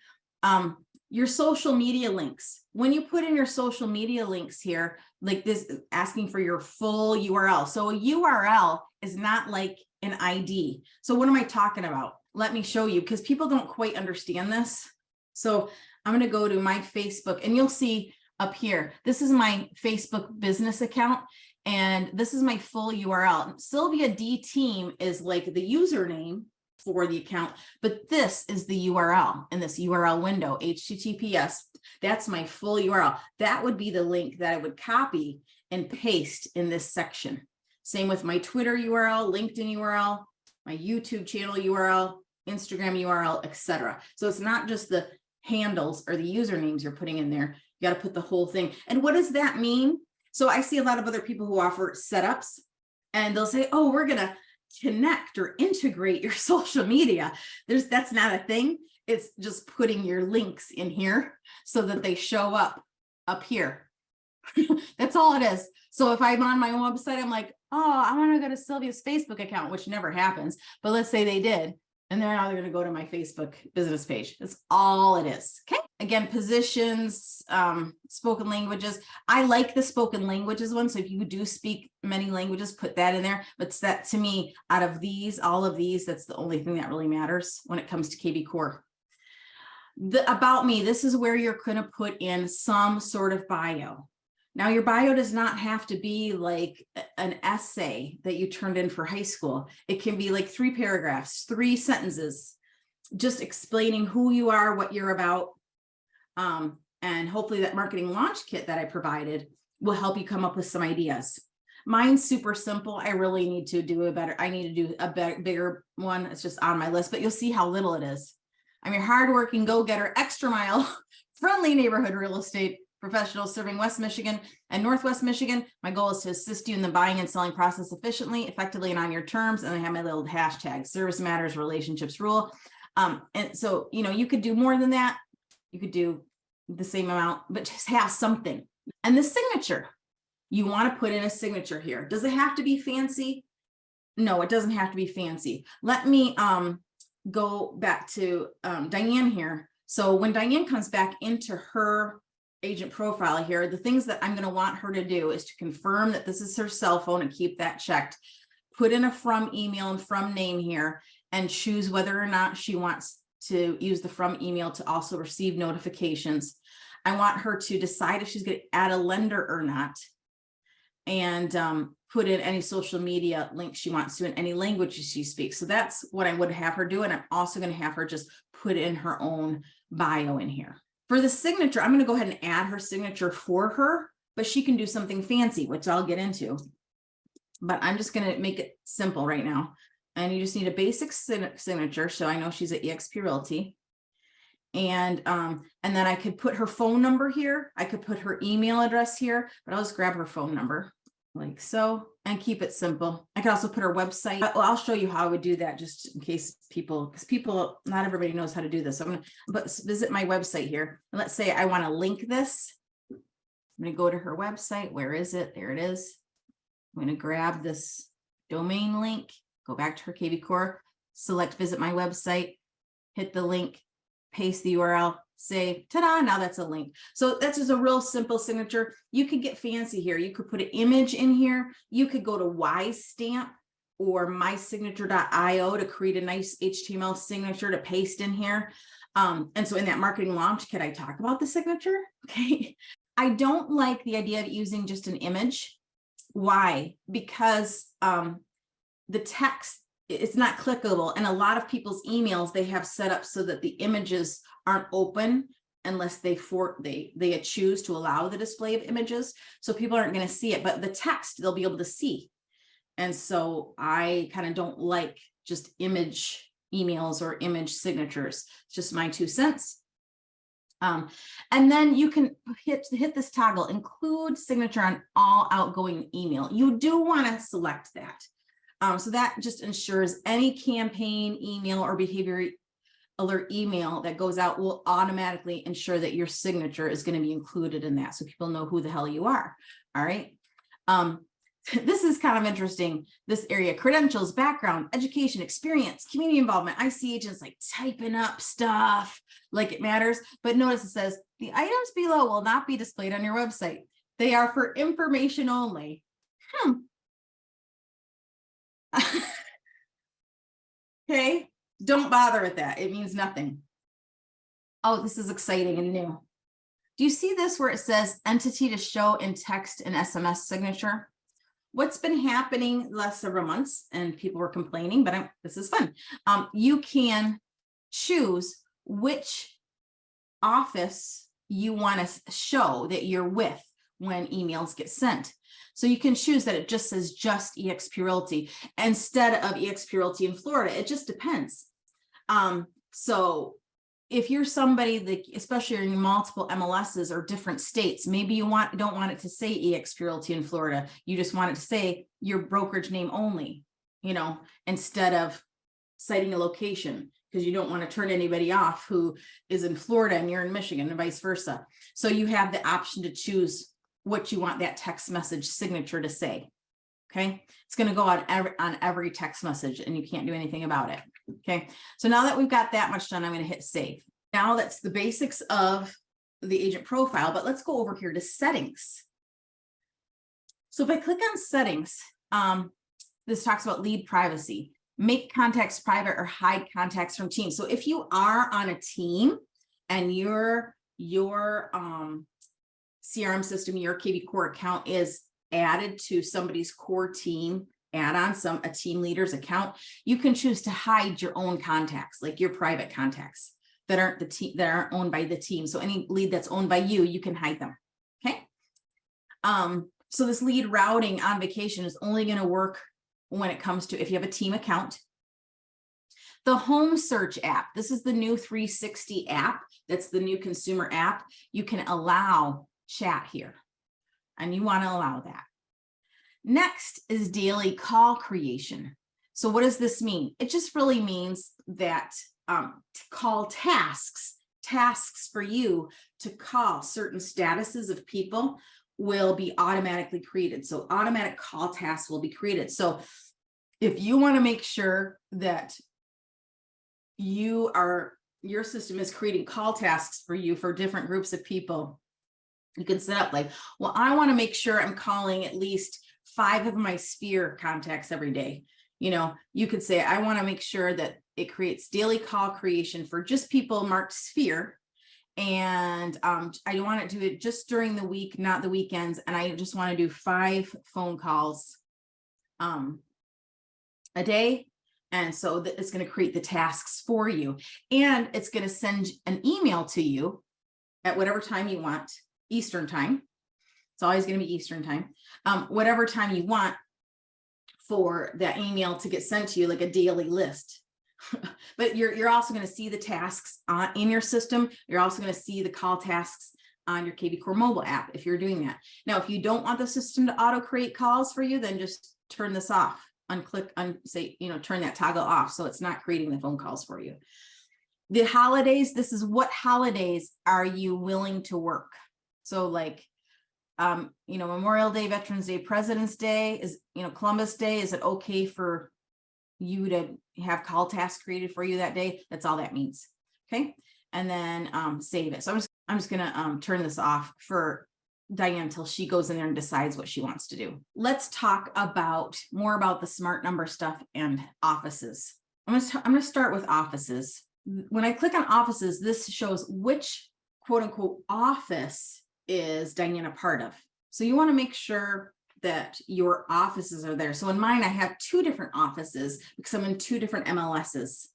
Your social media links. When you put in your social media links here, like this, asking for your full URL. So a URL is not like an ID. So what am I talking about? Let me show you, because people don't quite understand this. So I'm going to go to my Facebook, and you'll see up here, this is my Facebook business account, and this is my full URL. Sylvia D Team is like the username for the account, but this is the URL in this URL window, HTTPS. That's my full URL. That would be the link that I would copy and paste in this section. Same with my Twitter URL, LinkedIn URL, my YouTube channel URL, Instagram URL, etc. So it's not just the handles or the usernames you're putting in there. You got to put the whole thing. And what does that mean? So I see a lot of other people who offer setups, and they'll say, oh, we're going to connect or integrate your social media. That's not a thing. It's just putting your links in here so that they show up here. That's all it is. So if I'm on my own website, I'm like, oh, I want to go to Sylvia's Facebook account, which never happens. But let's say they did. And now they're going to go to my Facebook business page. That's all it is. Okay. Again, positions, spoken languages. I like the spoken languages one. So if you do speak many languages, put that in there. But that, to me, out of these, all of these, that's the only thing that really matters when it comes to kvCore. About me, this is where you're going to put in some sort of bio. Now, your bio does not have to be like an essay that you turned in for high school. It can be like 3 paragraphs, 3 sentences, just explaining who you are, what you're about, And hopefully that marketing launch kit that I provided will help you come up with some ideas. Mine's super simple. I really need to do I need to do a bigger one. It's just on my list, but you'll see how little it is. I'm your hardworking go-getter, extra mile, friendly neighborhood real estate professional serving West Michigan and Northwest Michigan. My goal is to assist you in the buying and selling process efficiently, effectively, and on your terms. And I have my little hashtag, service matters, relationships rule. And so, you could do more than that. You could do the same amount, but just have something. And the signature, you want to put in a signature here. Does it have to be fancy? No, it doesn't have to be fancy. Let me go back to Diane here. So when Diane comes back into her agent profile here, the things that I'm going to want her to do is to confirm that this is her cell phone and keep that checked. Put in a from email and from name here and choose whether or not she wants to use the from email to also receive notifications. I want her to decide if she's going to add a lender or not, and put in any social media links she wants to in any languages she speaks. So that's what I would have her do. And I'm also going to have her just put in her own bio in here. For the signature, I'm going to go ahead and add her signature for her, but she can do something fancy, which I'll get into. But I'm just going to make it simple right now. And you just need a basic signature. So I know she's at Epique Realty. And then I could put her phone number here. I could put her email address here, but I'll just grab her phone number like so and keep it simple. I could also put her website. Well, I'll show you how I would do that just in case not everybody knows how to do this. So I'm going to visit my website here. And let's say I want to link this. I'm going to go to her website. Where is it? There it is. I'm going to grab this domain link, go back to her kvCore, select visit my website, hit the link, paste the URL, say, ta-da, now that's a link. So that's just a real simple signature. You could get fancy here. You could put an image in here. You could go to YStamp or mysignature.io to create a nice HTML signature to paste in here. And so in that marketing launch kit, I talk about the signature. Okay. I don't like the idea of using just an image. Why? Because the text, it's not clickable, and a lot of people's emails they have set up so that the images aren't open unless they choose to allow the display of images. So people aren't going to see it, but the text they'll be able to see. And so I kind of don't like just image emails or image signatures. It's just my 2 cents. And then you can hit this toggle, include signature on all outgoing email. You do want to select that. So that just ensures any campaign email or behavior alert email that goes out will automatically ensure that your signature is going to be included in that. So people know who the hell you are. All right. This is kind of interesting. This area, credentials, background, education, experience, community involvement. I see agents like typing up stuff like it matters, but notice it says the items below will not be displayed on your website. They are for information only. Okay, don't bother with that. It means nothing. Oh, this is exciting and new. Do you see this where it says entity to show in text and SMS signature? What's been happening the last several months, and people were complaining, but this is fun. You can choose which office you want to show that you're with when emails get sent. So you can choose that it just says just Epique Realty instead of Epique Realty in Florida. It just depends. So if you're somebody that, especially in multiple MLSs or different states, maybe you don't want it to say Epique Realty in Florida. You just want it to say your brokerage name only, instead of citing a location, because you don't want to turn anybody off who is in Florida and you're in Michigan and vice versa. So you have the option to choose what you want that text message signature to say. Okay, it's going to go on every text message and you can't do anything about it. Okay, so now that we've got that much done, I'm going to hit save. Now that's the basics of the agent profile, but let's go over here to settings. So if I click on settings, this talks about lead privacy, make contacts private or hide contacts from teams. So if you are on a team and your CRM system, your kvCore account is added to somebody's core team add-on, a team leader's account, you can choose to hide your own contacts, like your private contacts. that aren't the team, that aren't owned by the team. So any lead that's owned by you, you can hide them. Okay. So this lead routing on vacation is only going to work when it comes to if you have a team account. The home search app, this is the new 360 app. That's the new consumer app. You can allow chat here, and you want to allow that. Next is daily call creation. So what does this mean? It just really means that to call tasks for you to call certain statuses of people will be automatically created. So automatic call tasks will be created. So if you want to make sure that your system is creating call tasks for you for different groups of people, you can set up like, well, I want to make sure I'm calling at least 5 of my sphere contacts every day. You know, you could say, I want to make sure that it creates daily call creation for just people marked sphere. And I want to do it just during the week, not the weekends. And I just want to do 5 phone calls a day. And so that it's going to create the tasks for you. And it's going to send an email to you at whatever time you want, Eastern time. It's always going to be Eastern time, whatever time you want for that email to get sent to you, like a daily list. But you're also going to see the tasks in your system. You're also going to see the call tasks on your kvCore mobile app if you're doing that. Now, if you don't want the system to auto create calls for you, then just turn this off. Unclick, say, turn that toggle off so it's not creating the phone calls for you. The holidays, this is what holidays are you willing to work? So like, Memorial Day, Veterans Day, President's Day, is, Columbus Day, is it okay for you to have call tasks created for you that day? That's all that means. Okay. And then save it. So I'm just gonna turn this off for Diane until she goes in there and decides what she wants to do. Let's talk more about the smart number stuff and offices. I'm gonna start with offices. When I click on offices, this shows which quote unquote office is Diane a part of. So you want to make sure that your offices are there. So in mine, I have 2 different offices because I'm in 2 different MLSs.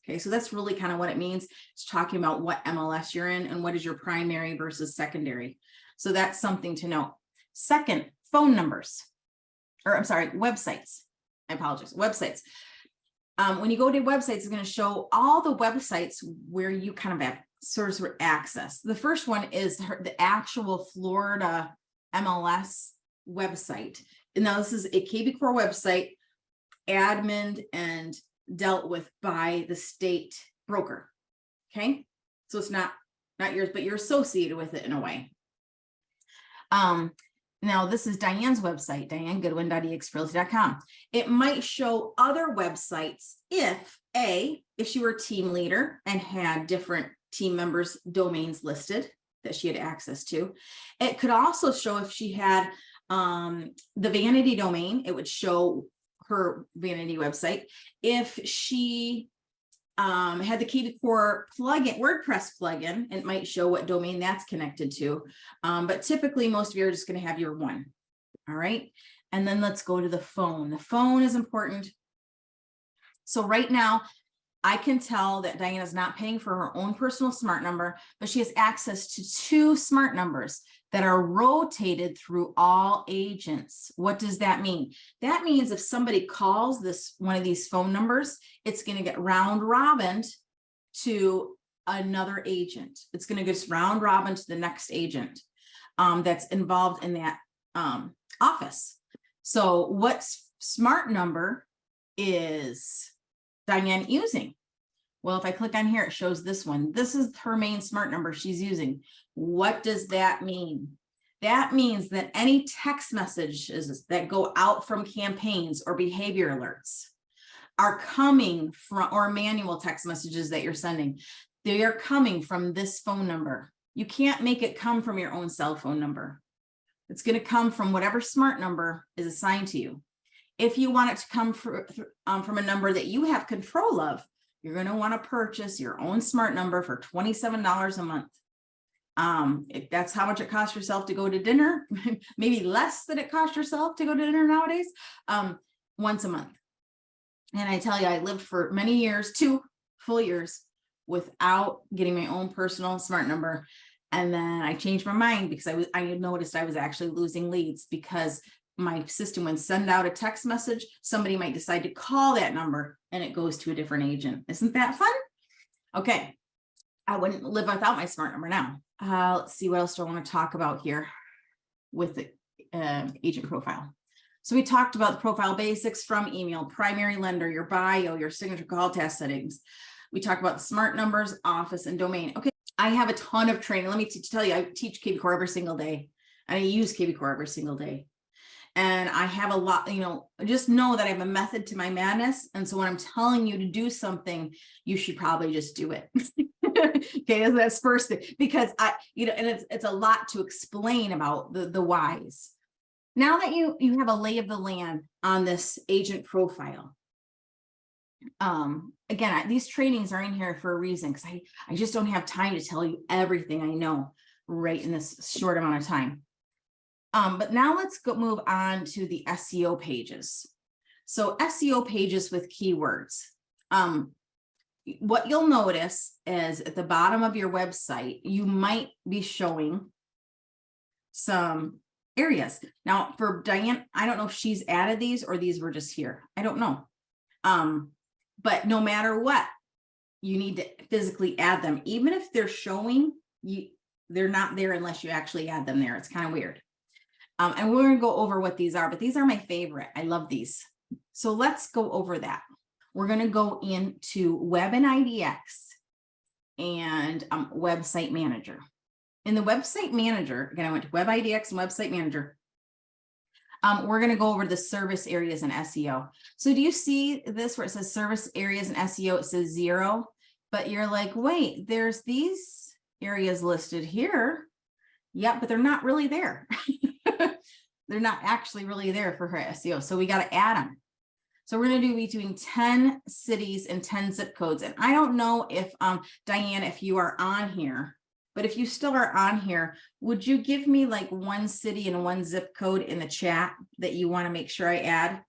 Okay, so that's really kind of what it means. It's talking about what MLS you're in and what is your primary versus secondary. So that's something to know. Second, phone numbers, websites. I apologize, websites. When you go to websites, it's going to show all the websites where you kind of have source of access. The first one is the actual Florida MLS website. And now this is a kvCore website, admin and dealt with by the state broker. Okay, so it's not yours, but you're associated with it in a way. Now this is Diane's website, dianegoodwin.exrealty.com. It might show other websites if she were a team leader and had different team members' domains listed that she had access to. It could also show if she had the vanity domain, it would show her vanity website. If she had the kvCore plugin, WordPress plugin, it might show what domain that's connected to. But typically most of you are just going to have your one. All right. And then let's go to the phone. The phone is important. So right now, I can tell that Diana's not paying for her own personal smart number, but she has access to 2 smart numbers that are rotated through all agents. What does that mean? That means if somebody calls one of these phone numbers, it's going to get round robin to another agent. It's going to get round robin to the next agent that's involved in that office. So what smart number is Diane using? Well, if I click on here, it shows this one. This is her main smart number she's using. What does that mean? That means that any text messages that go out from campaigns or behavior alerts are coming from, or manual text messages that you're sending, they are coming from this phone number. You can't make it come from your own cell phone number. It's going to come from whatever smart number is assigned to you. If you want it to come from a number that you have control of, you're going to want to purchase your own smart number for $27 a month. If that's how much it costs yourself to go to dinner, maybe less than it costs yourself to go to dinner nowadays, once a month. And I tell you, I lived for many years, 2 full years, without getting my own personal smart number. And then I changed my mind because I noticed I was actually losing leads because my system would send out a text message. Somebody might decide to call that number and it goes to a different agent. Isn't that fun? Okay. I wouldn't live without my smart number now. Let's see, what else do I want to talk about here with the agent profile. So we talked about the profile basics from email, primary lender, your bio, your signature call task settings. We talked about the smart numbers, office, and domain. Okay, I have a ton of training. Let me tell you, I teach kvCore every single day, and I use kvCore every single day. And I have a lot, just know that I have a method to my madness. And so when I'm telling you to do something, you should probably just do it. Okay, that's first thing, because and it's a lot to explain about the whys. Now that you have a lay of the land on this agent profile, again, these trainings are in here for a reason, because I just don't have time to tell you everything I know right in this short amount of time. But now let's move on to the SEO pages. So SEO pages with keywords. What you'll notice is at the bottom of your website, you might be showing some areas. Now for Diane, I don't know if she's added these or these were just here. I don't know. But no matter what, you need to physically add them. Even if they're showing, they're not there unless you actually add them there. It's kind of weird. And we're going to go over what these are, but these are my favorite. I love these. So let's go over that. We're going to go into Web and IDX and Website Manager. In the Website Manager, again, I went to Web IDX and Website Manager. We're going to go over the service areas and SEO. So do you see this where it says service areas and SEO? It says 0, but you're like, wait, there's these areas listed here. Yeah, but they're not really there. They're not actually really there for her SEO. So we got to add them. So we're going to be doing 10 cities and 10 zip codes. And I don't know if, Diane, if you are on here, but if you still are on here, would you give me like one city and one zip code in the chat that you want to make sure I add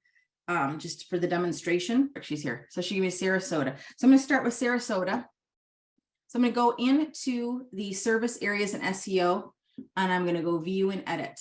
just for the demonstration? She's here. So she gave me Sarasota. So I'm going to start with Sarasota. So I'm going to go into the service areas and SEO, and I'm going to go view and edit.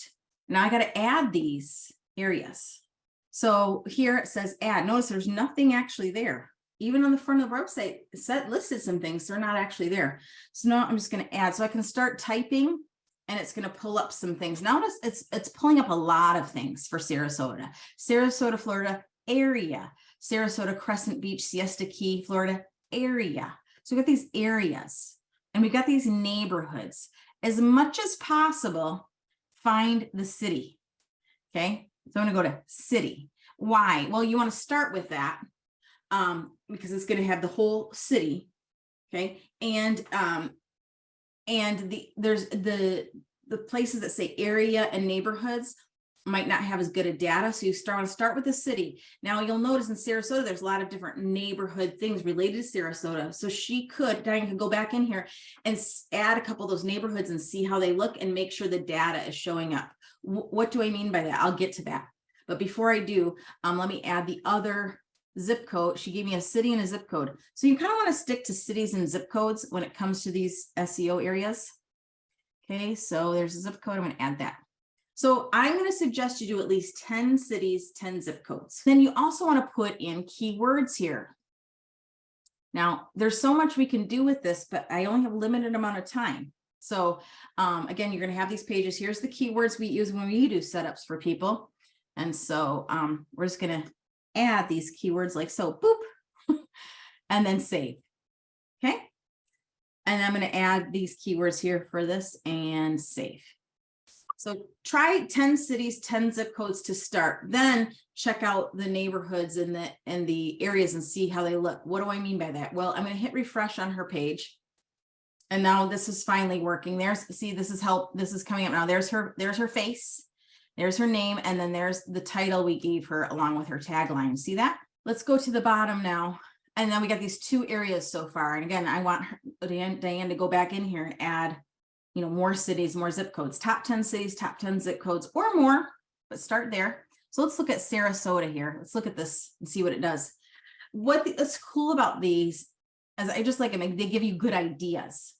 Now I got to add these areas. So here it says add. Notice there's nothing actually there. Even on the front of the website, it listed some things, they're not actually there. So now I'm just going to add. So I can start typing and it's going to pull up some things. Notice it's pulling up a lot of things for Sarasota. Sarasota, Florida area. Sarasota, Crescent Beach, Siesta Key, Florida area. So we got these areas and we got these neighborhoods. As much as possible, find the city. Okay. So I'm going to go to city. Why? Well, you want to start with that because it's going to have the whole city. Okay. And there's the places that say area and neighborhoods might not have as good a data. So you want to start with the city. Now you'll notice in Sarasota, there's a lot of different neighborhood things related to Sarasota. So Diane could go back in here and add a couple of those neighborhoods and see how they look and make sure the data is showing up. What do I mean by that? I'll get to that. But before I do, let me add the other zip code. She gave me a city and a zip code. So you kind of want to stick to cities and zip codes when it comes to these SEO areas. Okay, so there's a zip code. I'm going to add that. So I'm going to suggest you do at least 10 cities, 10 zip codes. Then you also want to put in keywords here. Now, there's so much we can do with this, but I only have a limited amount of time. So again, you're going to have these pages. Here's the keywords we use when we do setups for people. And so we're just going to add these keywords like so, boop, and then save. Okay. And I'm going to add these keywords here for this and save. So try 10 cities, 10 zip codes to start, then check out the neighborhoods and the areas and see how they look. What do I mean by that? Well, I'm going to hit refresh on her page. And now this is finally working. See, this is coming up now. There's her face. There's her name. And then there's the title we gave her along with her tagline. See that? Let's go to the bottom now. And then we got these 2 areas so far. And again, I want Diane to go back in here and add, more cities, more zip codes, top 10 cities, top 10 zip codes or more, but start there. So let's look at Sarasota here. Let's look at this and see what it does. What's cool about these as I just like them, they give you good ideas.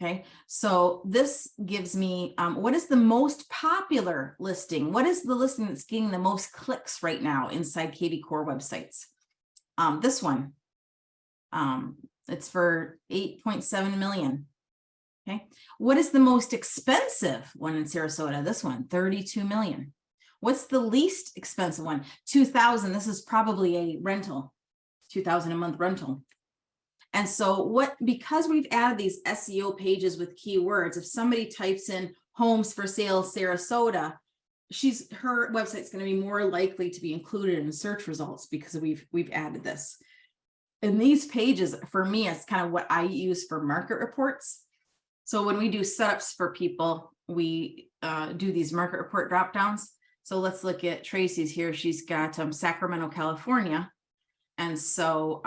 Okay, so this gives me what is the most popular listing? What is the listing that's getting the most clicks right now inside kvCore websites? This one, it's for 8.7 million. Okay, what is the most expensive one in Sarasota? This one, 32 million. What's the least expensive one? 2,000. This is probably a rental, 2,000 a month rental. And so because we've added these SEO pages with keywords, if somebody types in homes for sale Sarasota, her website's going to be more likely to be included in search results because we've added this. And these pages, for me, is kind of what I use for market reports. So when we do setups for people, we do these market report drop downs. So let's look at Tracy's here. She's got Sacramento, California. And so,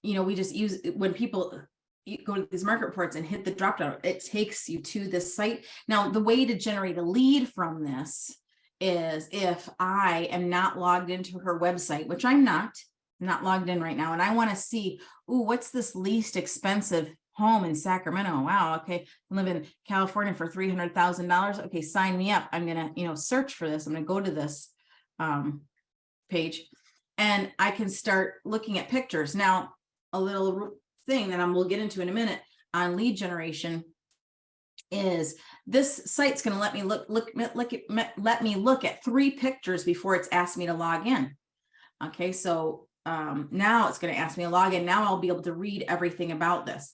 we just use, when people go to these market reports and hit the drop down, it takes you to this site. Now, the way to generate a lead from this is if I am not logged into her website, which I'm not logged in right now, and I want to see, what's this least expensive home in Sacramento? Wow, okay, I live in California for $300,000. Okay, sign me up. I'm gonna, search for this. I'm gonna go to this page, and I can start looking at pictures. Now, a little thing that we'll get into in a minute on lead generation is this site's going to let me look at 3 pictures before it's asked me to log in. Okay, so now it's going to ask me to log in. Now I'll be able to read everything about this.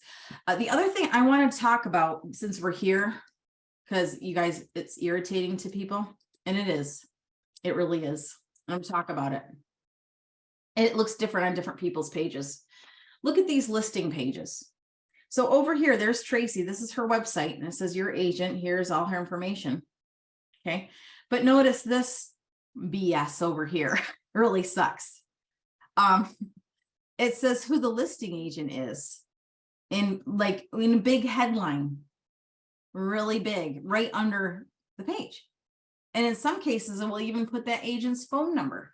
The other thing I want to talk about, since we're here, because you guys, it's irritating to people, and it really is. I'm going to talk about it. It looks different on different people's pages. Look at these listing pages. So over here, there's Tracy. This is her website, and it says your agent. Here's all her information. Okay, but notice this BS over here really sucks. It says who the listing agent is in a big headline, really big, right under the page. And in some cases, it will even put that agent's phone number.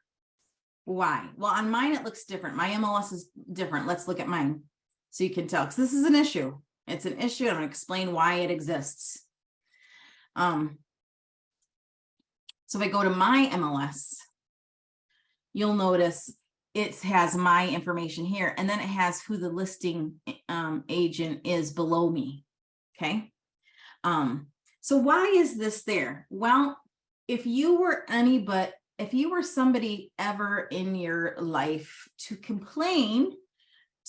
Why? Well, on mine, it looks different. My MLS is different. Let's look at mine so you can tell, because this is an issue. It's an issue. I'm going to explain why it exists. So if I go to my MLS, you'll notice it has my information here, and then it has who the listing agent is below me. Okay. So why is this there? Well, if you were somebody ever in your life to complain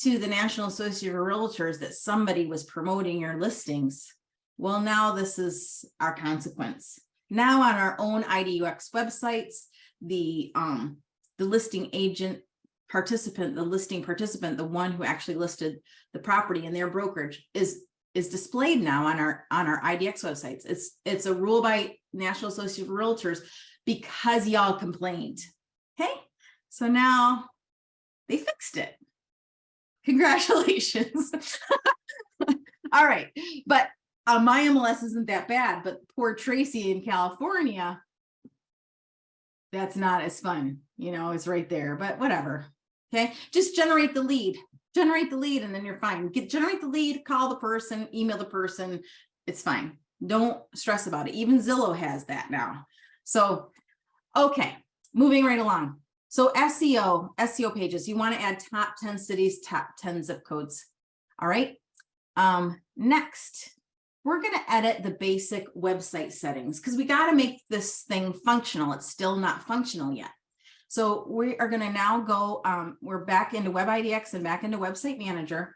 to the National Association of Realtors that somebody was promoting your listings, well, now this is our consequence. Now on our own IDUX websites, the listing agent participant, the listing participant, the one who actually listed the property in their brokerage is displayed now on our IDX websites. It's a rule by National Association of Realtors because y'all complained. Okay, so now they fixed it. Congratulations. All right, but my MLS isn't that bad, but poor Tracy in California, that's not as fun. It's right there, but whatever. Okay, just generate the lead, and then you're fine. Generate the lead, call the person, email the person. It's fine. Don't stress about it. Even Zillow has that now. So, okay, moving right along. So SEO pages, you want to add top 10 cities, top 10 zip codes. All right. Next, we're going to edit the basic website settings because we got to make this thing functional. It's still not functional yet. So we are going to now go, we're back into Web IDX and back into Website Manager.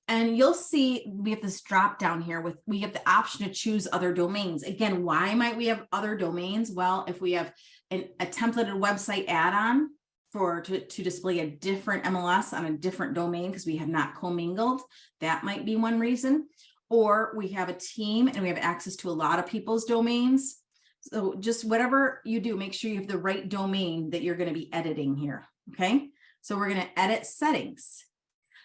And you'll see we have this drop down here we have the option to choose other domains. Again, why might we have other domains? Well, if we have a templated website add-on to display a different MLS on a different domain because we have not commingled, that might be one reason. Or we have a team and we have access to a lot of people's domains. So just whatever you do, make sure you have the right domain that you're going to be editing here. Okay, so we're going to edit settings.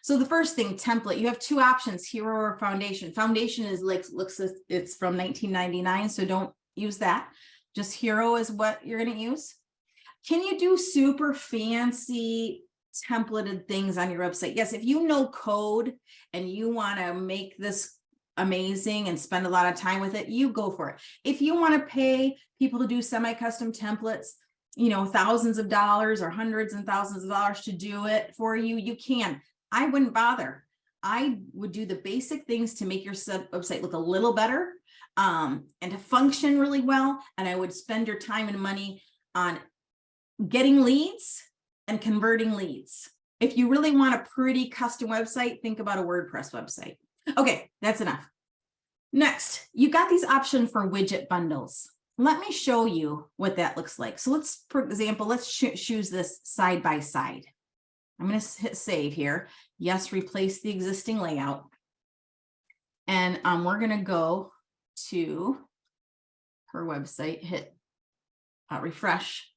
So the first thing, template, you have 2 options, Hero or Foundation. Foundation is it's from 1999, so don't use that. Just Hero is what you're going to use. Can you do super fancy templated things on your website. Yes, if you know code and you want to make this amazing and spend a lot of time with it, you go for it. If you want to pay people to do semi-custom templates, you know, thousands of dollars or hundreds and thousands of dollars to do it for you, you can. I wouldn't bother. I would do the basic things to make your website look a little better and to function really well. And I would spend your time and money on getting leads and converting leads. If you really want a pretty custom website, think about a WordPress website. Okay, that's enough. Next, you got these options for widget bundles. Let me show you what that looks like. So let's, for example, let's choose this side by side. I'm going to hit save here. Yes, replace the existing layout. And we're going to go to her website, hit refresh.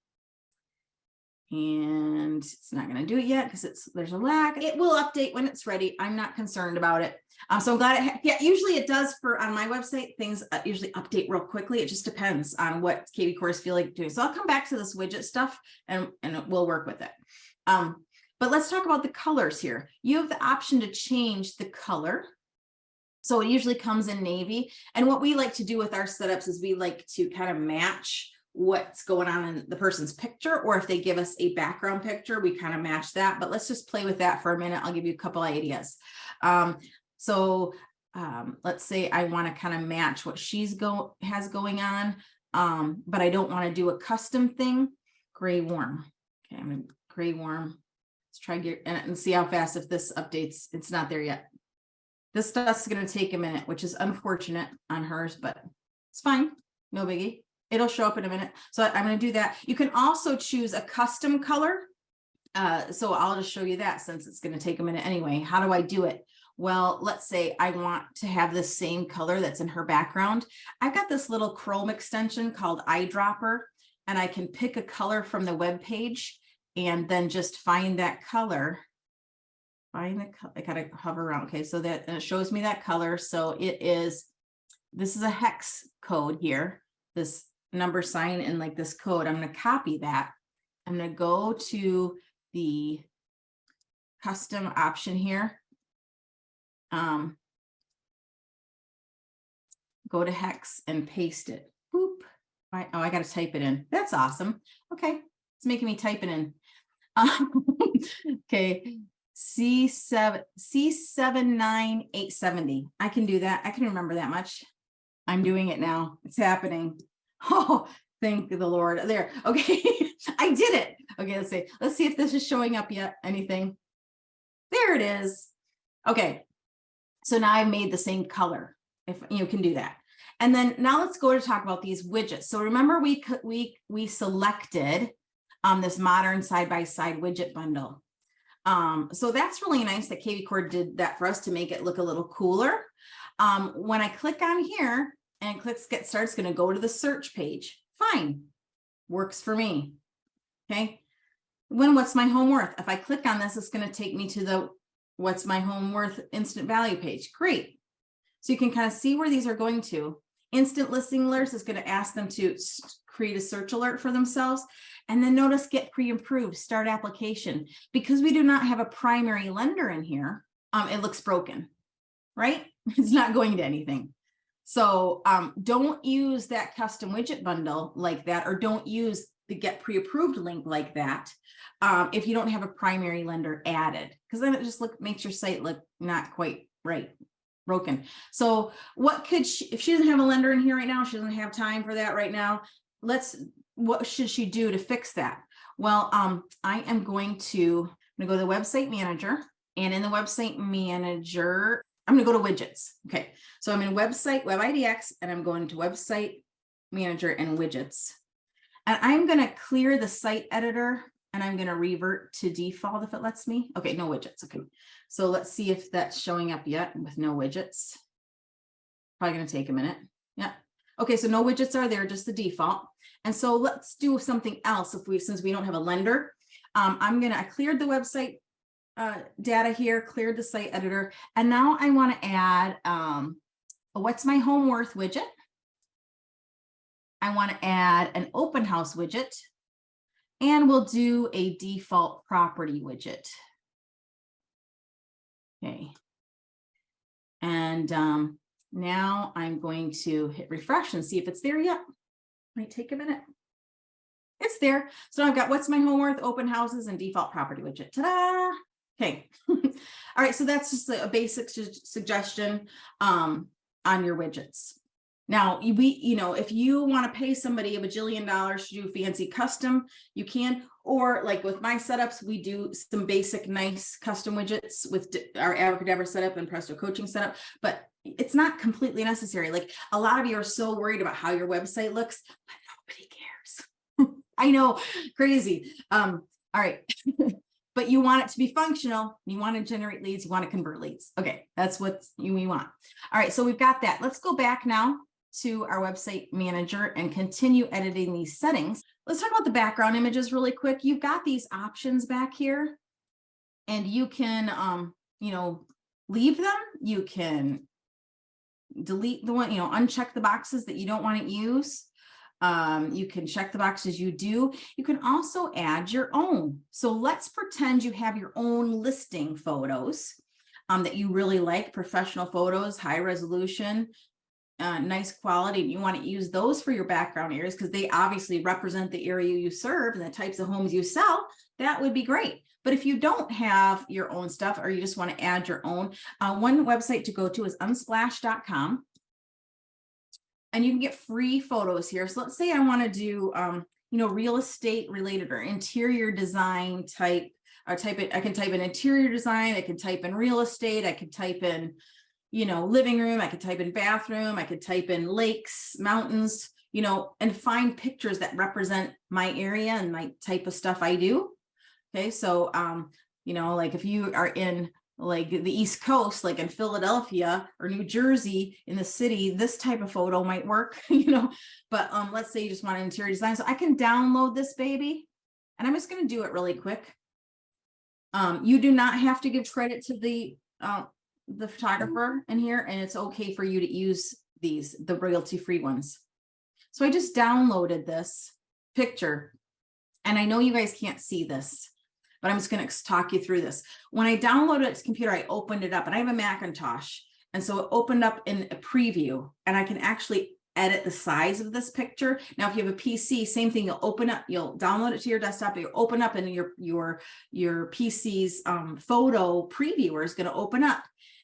And it's not going to do it yet because there's a lag. It will update when it's ready. I'm not concerned about it. So I'm glad yeah, usually it does on my website, things usually update real quickly. It just depends on what kvCores feel like doing. So I'll come back to this widget stuff and we'll work with it. But let's talk about the colors here. You have the option to change the color. So it usually comes in navy. And what we like to do with our setups is we like to kind of match what's going on in the person's picture, or if they give us a background picture, we kind of match that. But let's just play with that for a minute. I'll give you a couple ideas. Let's say I want to kind of match what she's has going on, but I don't want to do a custom thing. Gray warm. Okay, I'm going to gray warm. Let's try and see how fast, if this updates. It's not there yet. This stuff's going to take a minute, which is unfortunate on hers, but it's fine. No biggie. It'll show up in a minute. So I'm going to do that. You can also choose a custom color. So I'll just show you that since it's going to take a minute anyway. How do I do it? Well, let's say I want to have the same color that's in her background. I've got this little Chrome extension called Eyedropper, and I can pick a color from the web page and then just find that color. Find the color. I got to hover around. Okay, so that it shows me that color. So this is a hex code here. This number sign and like this code. I'm going to copy that. I'm going to go to the custom option here. Go to hex and paste it. Boop. I got to type it in. That's awesome. Okay. It's making me type it in. Okay. C79870. I can do that. I can remember that much. I'm doing it now. It's happening. Oh, thank the Lord. There. Okay. I did it. Okay. Let's see if this is showing up yet. Anything? There it is. Okay. So now I've made the same color. If you can do that. And then now let's go to talk about these widgets. So remember we selected this modern side-by-side widget bundle. So that's really nice that kvCore did that for us to make it look a little cooler. When I click on here and click get started, it's going to go to the search page. Fine. Works for me. Okay. What's my home worth? If I click on this, it's going to take me to the what's my home worth instant value page. Great. So you can kind of see where these are going to. Instant listing alerts is going to ask them to create a search alert for themselves. And then notice get pre-approved, start application. Because we do not have a primary lender in here, it looks broken, right? It's not going to anything. So don't use that custom widget bundle like that, or don't use the get pre-approved link like that if you don't have a primary lender added, because then it just makes your site look not quite right, broken. So what could if she doesn't have a lender in here right now, she doesn't have time for that right now. What should she do to fix that? Well, I am going to go to the website manager, and in the website manager, I'm going to go to widgets. Okay. So I'm in website, web IDX, and I'm going to website manager and widgets. And I'm going to clear the site editor, and I'm going to revert to default if it lets me. Okay, no widgets. Okay. So let's see if that's showing up yet with no widgets. Probably going to take a minute. Yeah. Okay, so no widgets are there, just the default. And so let's do something else since we don't have a lender. I cleared the website data here, cleared the site editor, and now I want to add a what's my home worth widget. I want to add an open house widget, And we'll do a default property widget. Okay. And now I'm going to hit refresh and see if it's there yet. Might take a minute. It's there. So I've got what's my home worth, open houses, and default property widget. Ta-da! Okay. All right. So that's just a basic suggestion on your widgets. Now, if you want to pay somebody a bajillion dollars to do fancy custom, you can. Or like with my setups, we do some basic, nice custom widgets with our Abracadabra setup and Presto coaching setup, but it's not completely necessary. Like a lot of you are so worried about how your website looks, but nobody cares. I know, crazy. All right. But you want it to be functional. You want to generate leads. You want to convert leads. Okay. That's what we want. All right. So we've got that. Let's go back now to our website manager and continue editing these settings. Let's talk about the background images really quick. You've got these options back here and you can, leave them. You can delete the one, uncheck the boxes that you don't want to use. You can check the boxes you do. You can also add your own. So let's pretend you have your own listing photos that you really like, professional photos, high resolution, nice quality, and you want to use those for your background areas because they obviously represent the area you serve and the types of homes you sell. That would be great. But if you don't have your own stuff or you just want to add your own, one website to go to is unsplash.com. And you can get free photos here. So let's say I want to do, real estate related or interior design type, or I can type in interior design. I can type in real estate. I could type in, living room. I could type in bathroom. I could type in lakes, mountains, and find pictures that represent my area and my type of stuff I do. Okay. So, like if you are in like the East Coast, like in Philadelphia or New Jersey in the city, this type of photo might work, but let's say you just want an interior design. So I can download this baby and I'm just going to do it really quick. You do not have to give credit to the photographer in here, and it's okay for you to use the royalty free ones. So I just downloaded this picture and I know you guys can't see this, but I'm just going to talk you through this. When I downloaded it to computer, I opened it up and I have a Macintosh. And so it opened up in a preview and I can actually edit the size of this picture. Now, if you have a PC, same thing, you'll download it to your desktop, you'll open up and your PC's photo previewer is going to open up.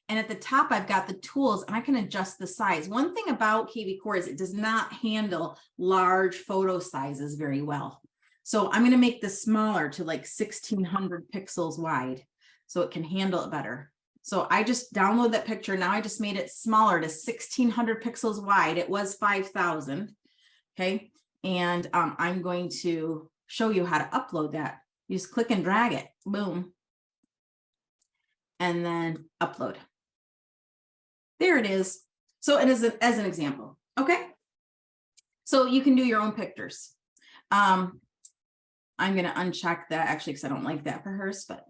And at the top, I've got the tools and I can adjust the size. One thing about kvCore is it does not handle large photo sizes very well. So I'm going to make this smaller to like 1600 pixels wide so it can handle it better. So I just download that picture. Now I just made it smaller to 1600 pixels wide. It was 5000. Okay. And I'm going to show you how to upload that. You just click and drag it. Boom. And then upload. There it is. So it is as an example. Okay. So you can do your own pictures. I'm going to uncheck that actually because I don't like that for hers, but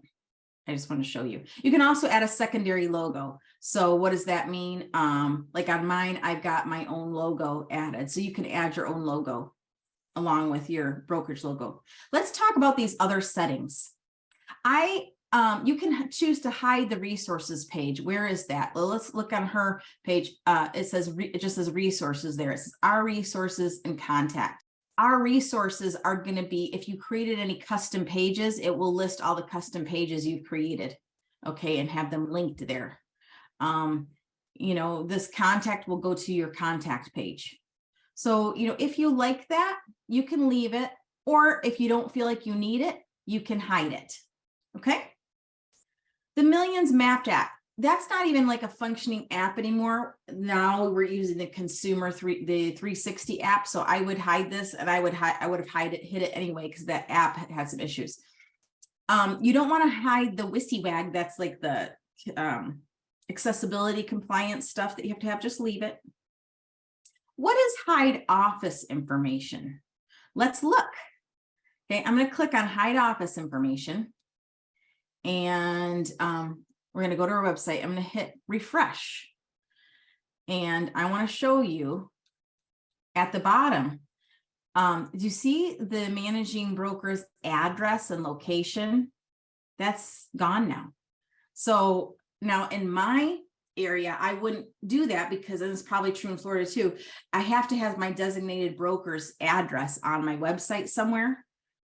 I just want to show you. You can also add a secondary logo. So what does that mean? Like on mine, I've got my own logo added. So you can add your own logo along with your brokerage logo. Let's talk about these other settings. You can choose to hide the resources page. Where is that? Well, let's look on her page. It just says resources there. It says our resources and contact. Our resources are going to be, if you created any custom pages, it will list all the custom pages you've created, okay, and have them linked there. This contact will go to your contact page. So, if you like that, you can leave it, or if you don't feel like you need it, you can hide it, okay? The Millions Mapped app. That's not even like a functioning app anymore. Now we're using the consumer the 360 app. So I would hide this and I would have hid it anyway, because that app had some issues. You don't want to hide the WYSIWAG. That's like the accessibility compliance stuff that you have to have. Just leave it. What is hide office information? Let's look. Okay, I'm going to click on hide office information. And we're going to go to our website. I'm going to hit refresh. And I want to show you at the bottom, Do you see the managing broker's address and location? That's gone now. So now in my area, I wouldn't do that because, and it's probably true in Florida too, I have to have my designated broker's address on my website somewhere.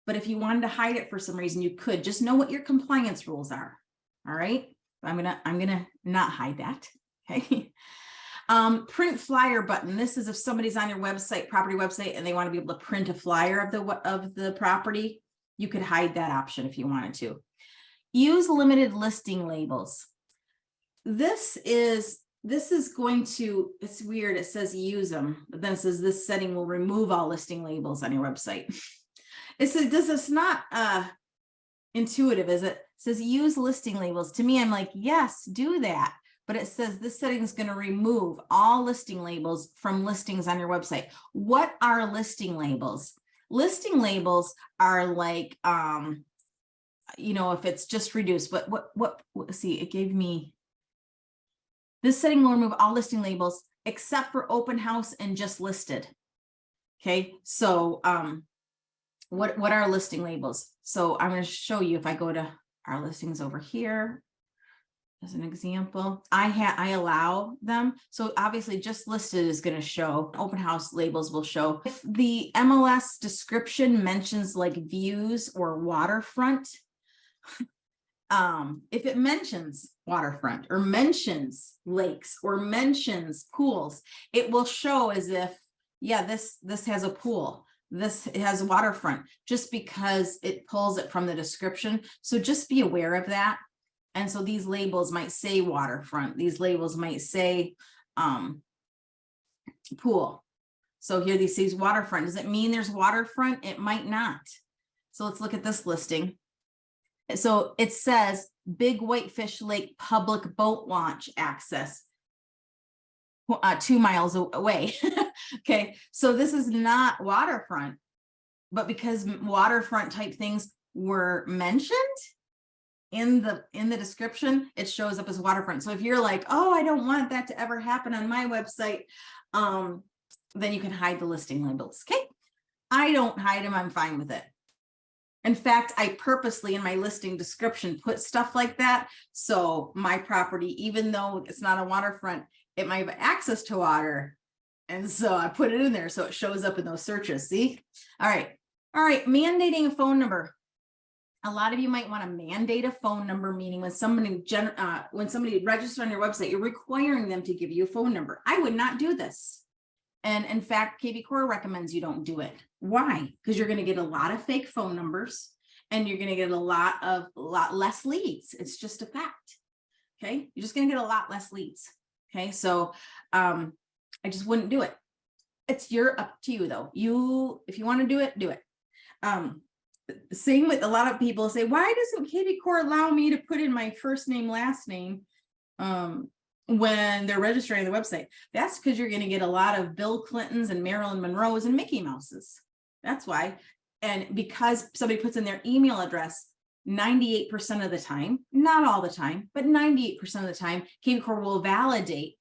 But if you wanted to hide it for some reason, you could. Just know what your compliance rules are. All right. I'm gonna not hide that. Okay. Print flyer button. This is if somebody's on your website, property website, and they want to be able to print a flyer of the property, you could hide that option if you wanted to. Use limited listing labels. This is going to, it's weird. It says use them, but then it says this setting will remove all listing labels on your website. It says, it's not intuitive, is it? It says use listing labels. To me, I'm like, yes, do that. But it says this setting is going to remove all listing labels from listings on your website. What are listing labels? Listing labels are like, if it's just reduced, but what, see, it gave me, this setting will remove all listing labels except for open house and just listed. Okay. So, what are listing labels? So I'm going to show you if I go to our listings over here as an example. I allow them. So obviously just listed is going to show. Open house labels will show. If the MLS description mentions like views or waterfront, if it mentions waterfront or mentions lakes or mentions pools, it will show as if, yeah, this has a pool. This has waterfront, just because it pulls it from the description. So just be aware of that. And so these labels might say waterfront. These labels might say pool. So here these says waterfront. Does it mean there's waterfront? It might not. So let's look at this listing. So it says Big Whitefish Lake public boat launch access 2 miles away. Okay, so this is not waterfront, but because waterfront type things were mentioned in the description, it shows up as waterfront. So if you're like, oh, I don't want that to ever happen on my website, then you can hide the listing labels. Okay, I don't hide them. I'm fine with it. In fact, I purposely in my listing description put stuff like that. So my property, even though it's not a waterfront, it might have access to water. And so I put it in there so it shows up in those searches. See? All right. Mandating a phone number. A lot of you might want to mandate a phone number, meaning when somebody registers on your website, you're requiring them to give you a phone number. I would not do this. And in fact, kvCore recommends you don't do it. Why? Because you're going to get a lot of fake phone numbers and you're going to get a lot less leads. It's just a fact. Okay. You're just going to get a lot less leads. Okay. So, I just wouldn't do it. It's up to you though. If you want to do it, do it. Same with a lot of people say, why doesn't kvCore allow me to put in my first name, last name, when they're registering the website? That's because you're going to get a lot of Bill Clintons and Marilyn Monroes and Mickey Mouses. That's why. And because somebody puts in their email address, 98% of the time, not all the time, but 98% of the time, kvCore will validate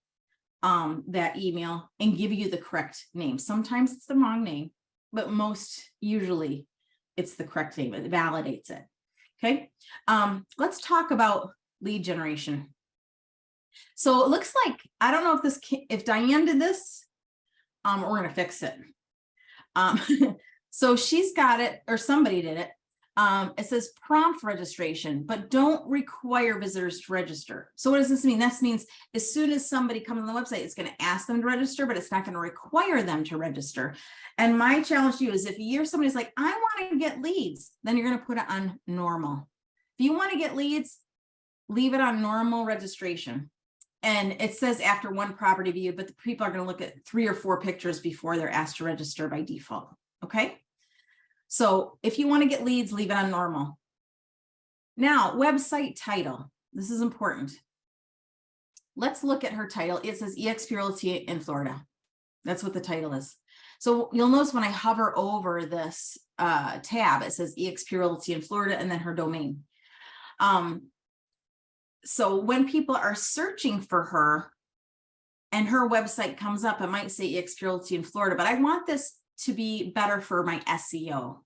that email and give you the correct name. Sometimes it's the wrong name, but usually it's the correct name. It validates it. Okay. Let's talk about lead generation. So it looks like, I don't know if Diane did this, we're going to fix it. So she's got it, or somebody did it. It says prompt registration, but don't require visitors to register. So what does this mean? This means as soon as somebody comes on the website, it's going to ask them to register, but it's not going to require them to register. And my challenge to you is if somebody's like, I want to get leads, then you're going to put it on normal. If you want to get leads, leave it on normal registration. And it says after one property view, but the people are going to look at 3 or 4 pictures before they're asked to register by default. Okay. So if you want to get leads, leave it on normal. Now, website title. This is important. Let's look at her title. It says Epique Realty in Florida. That's what the title is. So you'll notice when I hover over this tab, it says Epique Realty in Florida and then her domain. So when people are searching for her and her website comes up, it might say Epique Realty in Florida, but I want this to be better for my SEO.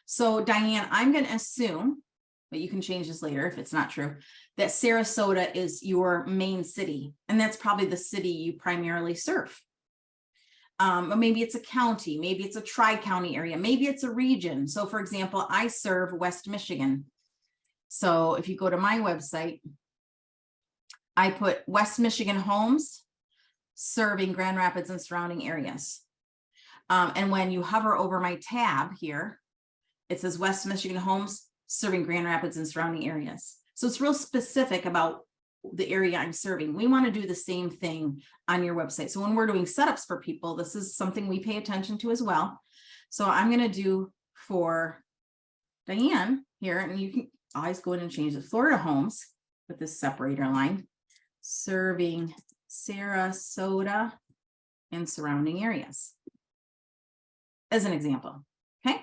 So Diane, I'm going to assume, but you can change this later if it's not true, that Sarasota is your main city. And that's probably the city you primarily serve. Or maybe it's a county, maybe it's a tri-county area, maybe it's a region. So for example, I serve West Michigan. So if you go to my website, I put West Michigan homes serving Grand Rapids and surrounding areas. And when you hover over my tab here, it says West Michigan homes serving Grand Rapids and surrounding areas. So it's real specific about the area I'm serving. We want to do the same thing on your website. So when we're doing setups for people, this is something we pay attention to as well. So I'm going to do for Diane here, and you can always go in and change the Florida homes with this separator line, serving Sarasota and surrounding areas, as an example. Okay.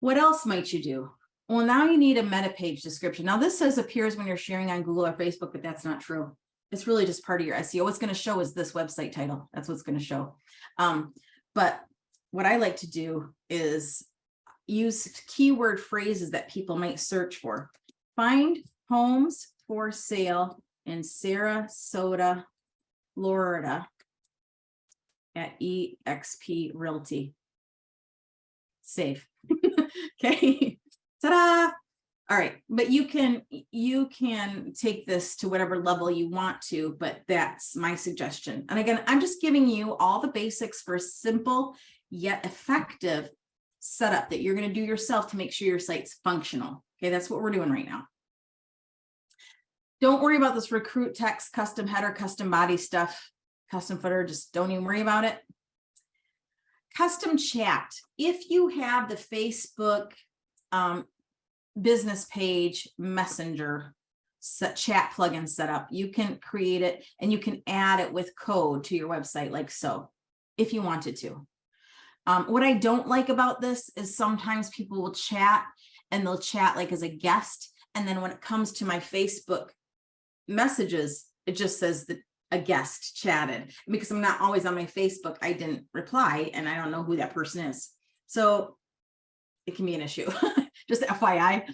What else might you do? Well, now you need a meta page description. Now this says appears when you're sharing on Google or Facebook, but that's not true. It's really just part of your SEO. What's going to show is this website title. That's what's going to show. But what I like to do is use keyword phrases that people might search for. Find homes for sale in Sarasota, Florida at Epique Realty. Save. Okay. Ta-da! All right, but you can take this to whatever level you want to, but that's my suggestion. And again, I'm just giving you all the basics for a simple yet effective setup that you're going to do yourself to make sure your site's functional. Okay, that's what we're doing right now. Don't worry about this recruit text, custom header, custom body stuff, custom footer. Just don't even worry about it. Custom chat. If you have the Facebook business page messenger chat plugin set up, you can create it and you can add it with code to your website like so, if you wanted to. What I don't like about this is sometimes people will chat and they'll chat like as a guest. And then when it comes to my Facebook messages, it just says that a guest chatted. Because I'm not always on my Facebook, I didn't reply and I don't know who that person is. So it can be an issue, just FYI.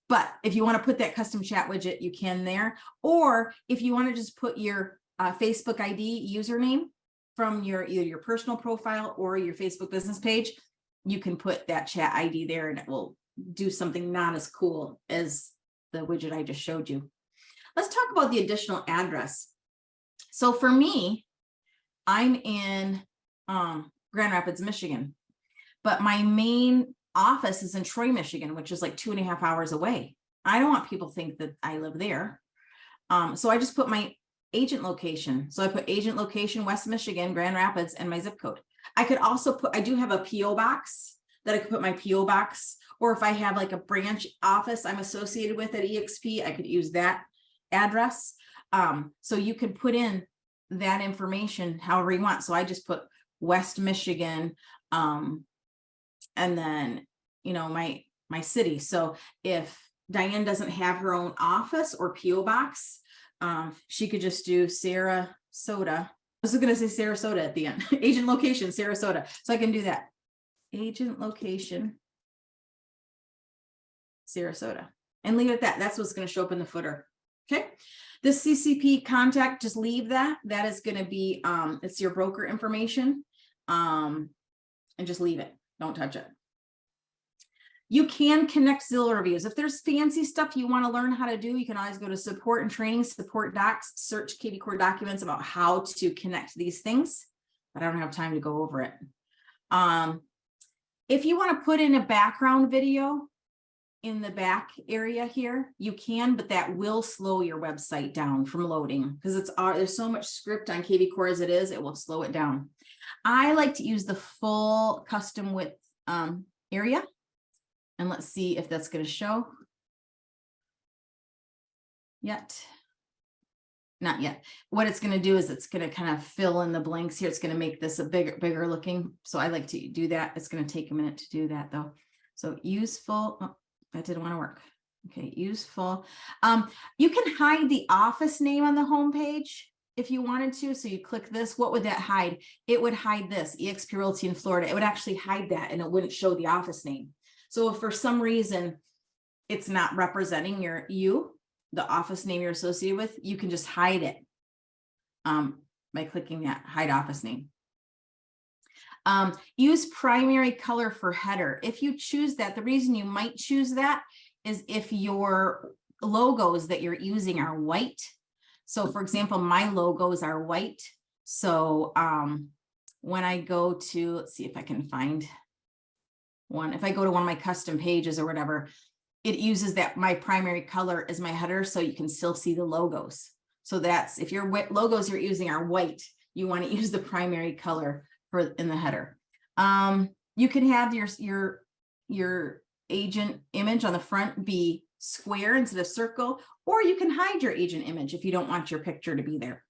But if you want to put that custom chat widget, you can there. Or if you want to just put your Facebook ID username from either your personal profile or your Facebook business page, you can put that chat ID there and it will do something not as cool as the widget I just showed you. Let's talk about the additional address. So for me, I'm in Grand Rapids, Michigan, but my main office is in Troy, Michigan, which is like 2.5 hours away. I don't want people to think that I live there. So I just put my agent location. So I put agent location, West Michigan, Grand Rapids, and my zip code. I could also put, I do have a PO box that I could put my PO box, or if I have like a branch office I'm associated with at EXP, I could use that address. So you can put in that information however you want. So I just put West Michigan, and then, you know, my city. So if Diane doesn't have her own office or PO box, she could just do Sarasota. I was going to say Sarasota at the end. Agent location, Sarasota. So I can do that. Agent location, Sarasota. And leave it at that. That's what's going to show up in the footer. Okay. The CCP contact, just leave that. That is going to be, it's your broker information. And just leave it. Don't touch it. You can connect Zillow reviews. If there's fancy stuff you want to learn how to do, you can always go to support and training, support docs, search kvCore documents about how to connect these things, but I don't have time to go over it. If you want to put in a background video in the back area here, you can, but that will slow your website down from loading because there's so much script on kvCore as it is, it will slow it down. I like to use the full custom width area. And let's see if that's going to show. Yet. Not yet. What it's going to do is it's going to kind of fill in the blanks here. It's going to make this a bigger looking. So I like to do that. It's going to take a minute to do that though. So useful. Oh, that didn't want to work. Okay, useful. You can hide the office name on the home page. if you wanted to. So you click this, what would that hide? It would hide this, eXp Realty in Florida. It would actually hide that and it wouldn't show the office name. So if for some reason it's not representing the office name you're associated with, you can just hide it by clicking that hide office name. Use primary color for header. If you choose that, the reason you might choose that is if your logos that you're using are white. So for example, my logos are white. So when I go to, let's see if I can find one. If I go to one of my custom pages or whatever, it uses that my primary color is my header, so you can still see the logos. So that's, if your logos you're using are white, you want to use the primary color in the header. You can have your agent image on the front be square instead of circle, or you can hide your agent image if you don't want your picture to be there.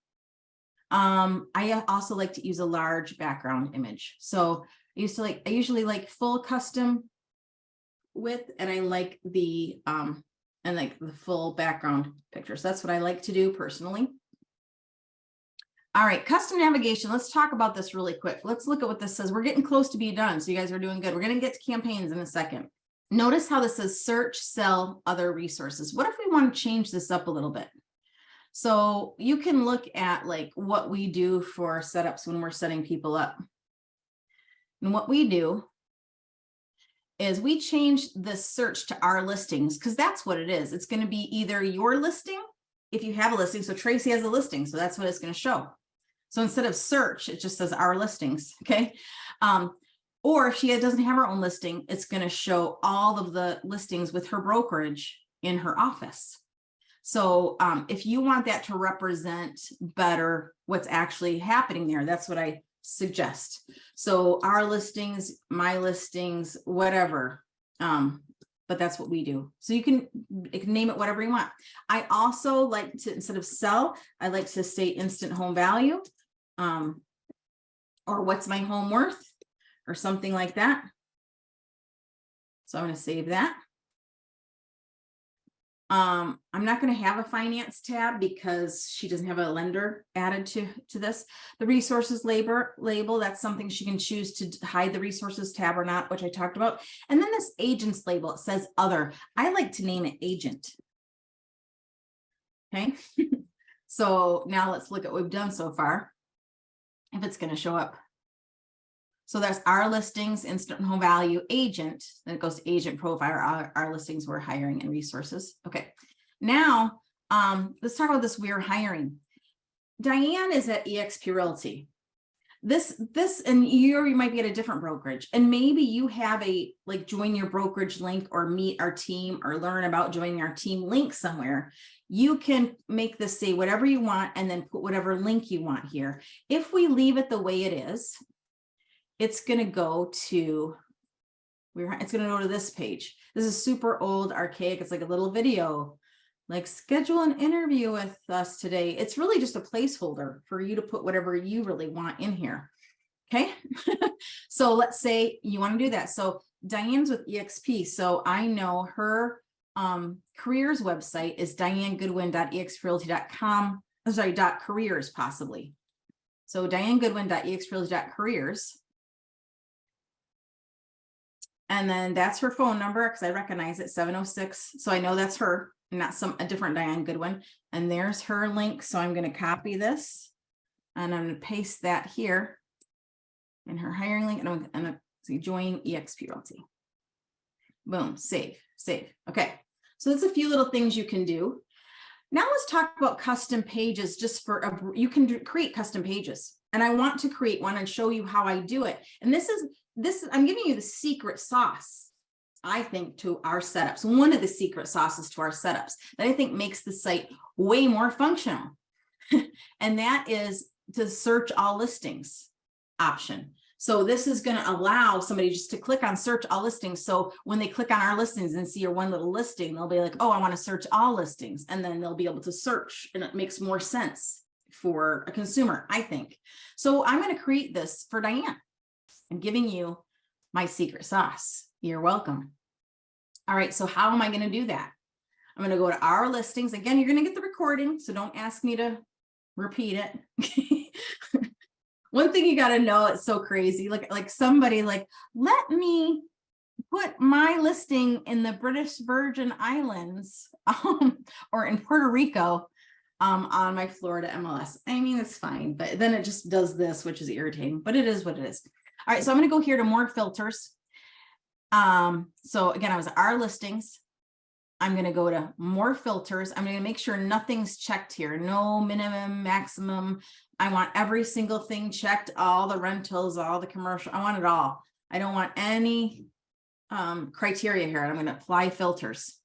I also like to use a large background image. So I usually like full custom width, and I like the full background picture. So that's what I like to do personally. All right, custom navigation. Let's talk about this really quick. Let's look at what this says. We're getting close to being done, so you guys are doing good. We're going to get to campaigns in a second. Notice how this says search, sell, other resources. What if we want to change this up a little bit? So you can look at like what we do for setups when we're setting people up. And what we do is we change the search to our listings, because that's what it is. It's going to be either your listing, if you have a listing. So Tracy has a listing, so that's what it's going to show. So instead of search, it just says our listings. Okay. Or if she doesn't have her own listing, it's going to show all of the listings with her brokerage in her office. So if you want that to represent better what's actually happening there, that's what I suggest. So our listings, my listings, whatever. But that's what we do. So you can name it whatever you want. I also like to, instead of sell, I like to say instant home value, or what's my home worth, or something like that. So I'm going to save that. I'm not going to have a finance tab because she doesn't have a lender added to this. The resources label, that's something she can choose to hide the resources tab or not, which I talked about. And then this agents label, it says other. I like to name it agent. Okay. So now let's look at what we've done so far, if it's going to show up. So that's our listings, instant home value, agent. Then it goes to agent profile, our listings we're hiring, and resources. Okay. Now, let's talk about this we're hiring. Diane is at eXp Realty. And you might be at a different brokerage, and maybe you have a join your brokerage link, or meet our team, or learn about joining our team link somewhere. You can make this say whatever you want and then put whatever link you want here. If we leave it the way it is, it's going to go to this page. This is super old, archaic. It's like a little video, like schedule an interview with us today. It's really just a placeholder for you to put whatever you really want in here. Okay. So let's say you want to do that. So Diane's with eXp. So I know her careers website is dianegoodwin.exprealty.com. I'm sorry, .careers possibly. So dianegoodwin.exprealty.careers. And then that's her phone number, because I recognize it, 706. So I know that's her, not a different Diane Goodwin. And there's her link. So I'm going to copy this and I'm going to paste that here in her hiring link. And I'm going to say join eXp Realty. Boom, save. Okay. So that's a few little things you can do. Now let's talk about custom pages. You can create custom pages. And I want to create one and show you how I do it. And this is I'm giving you the secret sauce, I think, to our setups. One of the secret sauces to our setups that I think makes the site way more functional. And that is the search all listings option. So this is going to allow somebody just to click on search all listings. So when they click on our listings and see your one little listing, they'll be like, oh, I want to search all listings. And then they'll be able to search, and it makes more sense for a consumer, I think. So I'm going to create this for Diane. I'm giving you my secret sauce. You're welcome. All right. So how am I going to do that? I'm going to go to our listings. Again, you're going to get the recording, so don't ask me to repeat it. One thing you got to know, it's so crazy. Like somebody like, let me put my listing in the British Virgin Islands or in Puerto Rico on my Florida MLS. I mean, it's fine, but then it just does this, which is irritating, but it is what it is. All right, so I'm going to go here to more filters. So again, I was our listings. I'm going to go to more filters. I'm going to make sure nothing's checked here. No minimum, maximum. I want every single thing checked, all the rentals, all the commercial. I want it all. I don't want any criteria here. I'm going to apply filters.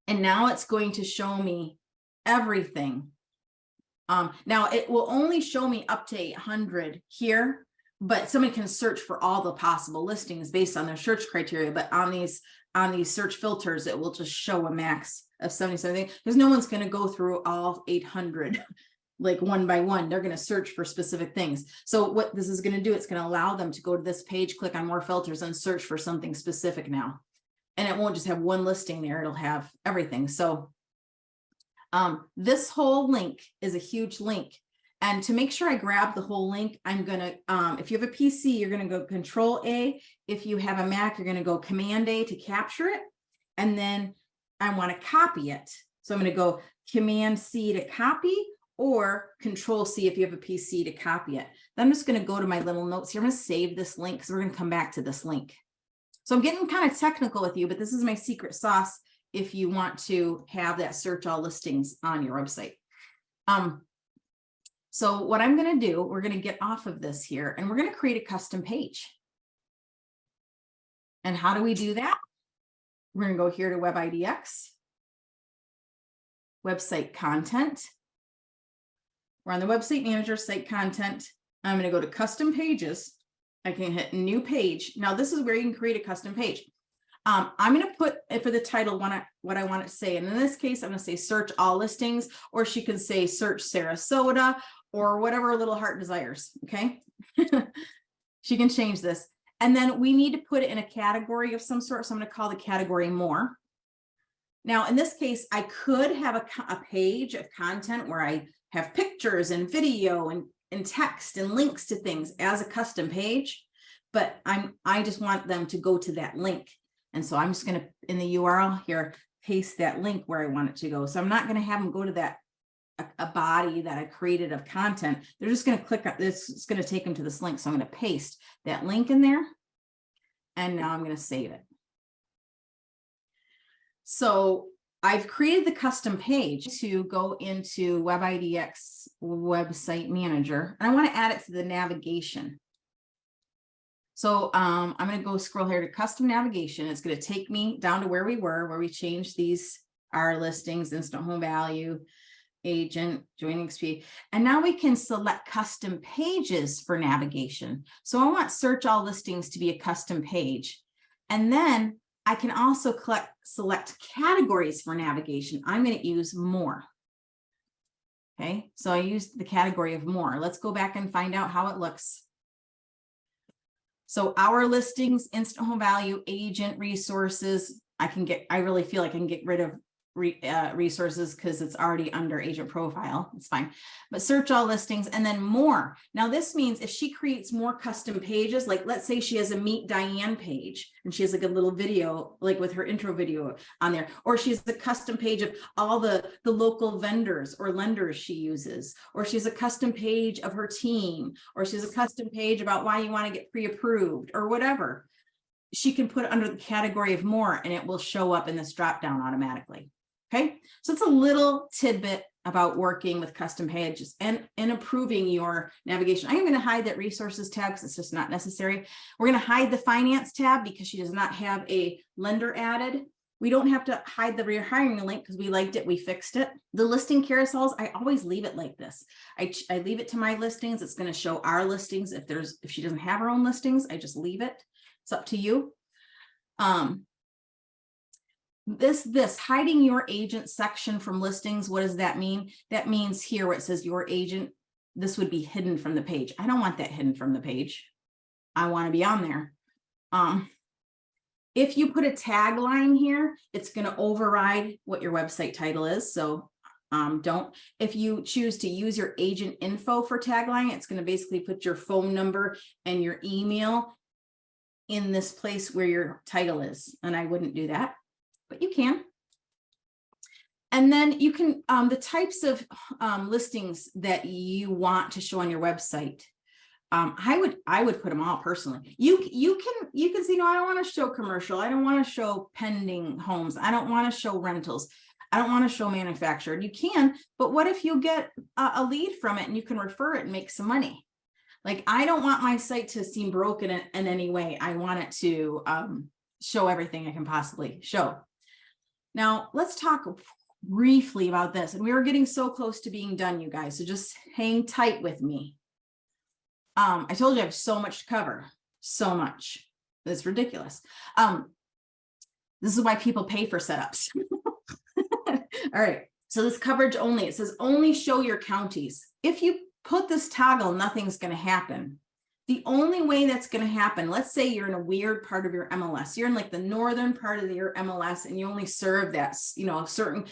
And now it's going to show me everything. Now it will only show me up to 800 here, but someone can search for all the possible listings based on their search criteria. But on these search filters, it will just show a max of 77, because no one's going to go through all 800 like one by one. They're going to search for specific things. So what this is going to do, it's going to allow them to go to this page, click on more filters, and search for something specific now. And it won't just have one listing there, it'll have everything. So this whole link is a huge link. And to make sure I grab the whole link, I'm going to, if you have a PC, you're going to go Control A. If you have a Mac, you're going to go Command A to capture it. And then I want to copy it. So I'm going to go Command C to copy, or Control C if you have a PC to copy it. Then I'm just going to go to my little notes here. I'm going to save this link because we're going to come back to this link. So I'm getting kind of technical with you, but this is my secret sauce if you want to have that search all listings on your website. So what I'm going to do, we're going to get off of this here and we're going to create a custom page. And how do we do that? We're going to go here to Web IDX, website content. We're on the website manager, site content. I'm going to go to custom pages. I can hit new page. Now this is where you can create a custom page. I'm going to put for the title what I want it to say. And in this case, I'm going to say search all listings, or she can say search Sarasota, or whatever her little heart desires. Okay. She can change this. And then we need to put it in a category of some sort. So I'm going to call the category more. Now, in this case, I could have a page of content where I have pictures and video and text and links to things as a custom page, but I just want them to go to that link. And so I'm just going to, in the URL here, paste that link where I want it to go. So I'm not going to have them go to that, a body that I created of content. They're just going to click on this. It's going to take them to this link. So I'm going to paste that link in there. And now I'm going to save it. So I've created the custom page to go into Web IDX website manager, and I want to add it to the navigation. So I'm going to go scroll here to custom navigation. It's going to take me down to where we were, where we changed these, our listings, instant home value, agent, joining XP. And now we can select custom pages for navigation. So I want search all listings to be a custom page. And then I can also select categories for navigation. I'm going to use more. Okay, so I used the category of more. Let's go back and find out how it looks. So our listings, instant home value, agent, resources. I really feel like I can get rid of resources because it's already under agent profile. It's fine. But search all listings and then more. Now this means if she creates more custom pages, like let's say she has a Meet Diane page and she has like a little video, like with her intro video on there, or she has a custom page of all the local vendors or lenders she uses, or she's a custom page of her team, or she's a custom page about why you want to get pre-approved or whatever. She can put it under the category of more and it will show up in this drop down automatically. Okay, so it's a little tidbit about working with custom pages and improving your navigation. I am going to hide that resources tab because it's just not necessary. We're going to hide the finance tab because she does not have a lender added. We don't have to hide the rehiring link because we liked it, we fixed it. The listing carousels, I always leave it like this. I leave it to my listings. It's going to show our listings. If she doesn't have her own listings, I just leave it. It's up to you. This hiding your agent section from listings, what does that mean? That means here where it says your agent, this would be hidden from the page. I don't want that hidden from the page. I want to be on there. If you put a tagline here, it's going to override what your website title is. So don't. If you choose to use your agent info for tagline, it's going to basically put your phone number and your email in this place where your title is. And I wouldn't do that, but you can. And then you can, the types of listings that you want to show on your website. I would put them all personally. You can say, no, I don't want to show commercial. I don't want to show pending homes. I don't want to show rentals. I don't want to show manufactured. You can, but what if you get a lead from it and you can refer it and make some money? Like, I don't want my site to seem broken in any way. I want it to show everything I can possibly show. Now, let's talk briefly about this. And we are getting so close to being done, you guys. So just hang tight with me. I told you I have so much to cover. So much. It's ridiculous. This is why people pay for setups. All right. So this coverage only, it says only show your counties. If you put this toggle, nothing's going to happen. The only way that's going to happen, let's say you're in a weird part of your MLS. You're in like the northern part of your MLS and you only serve that, a certain,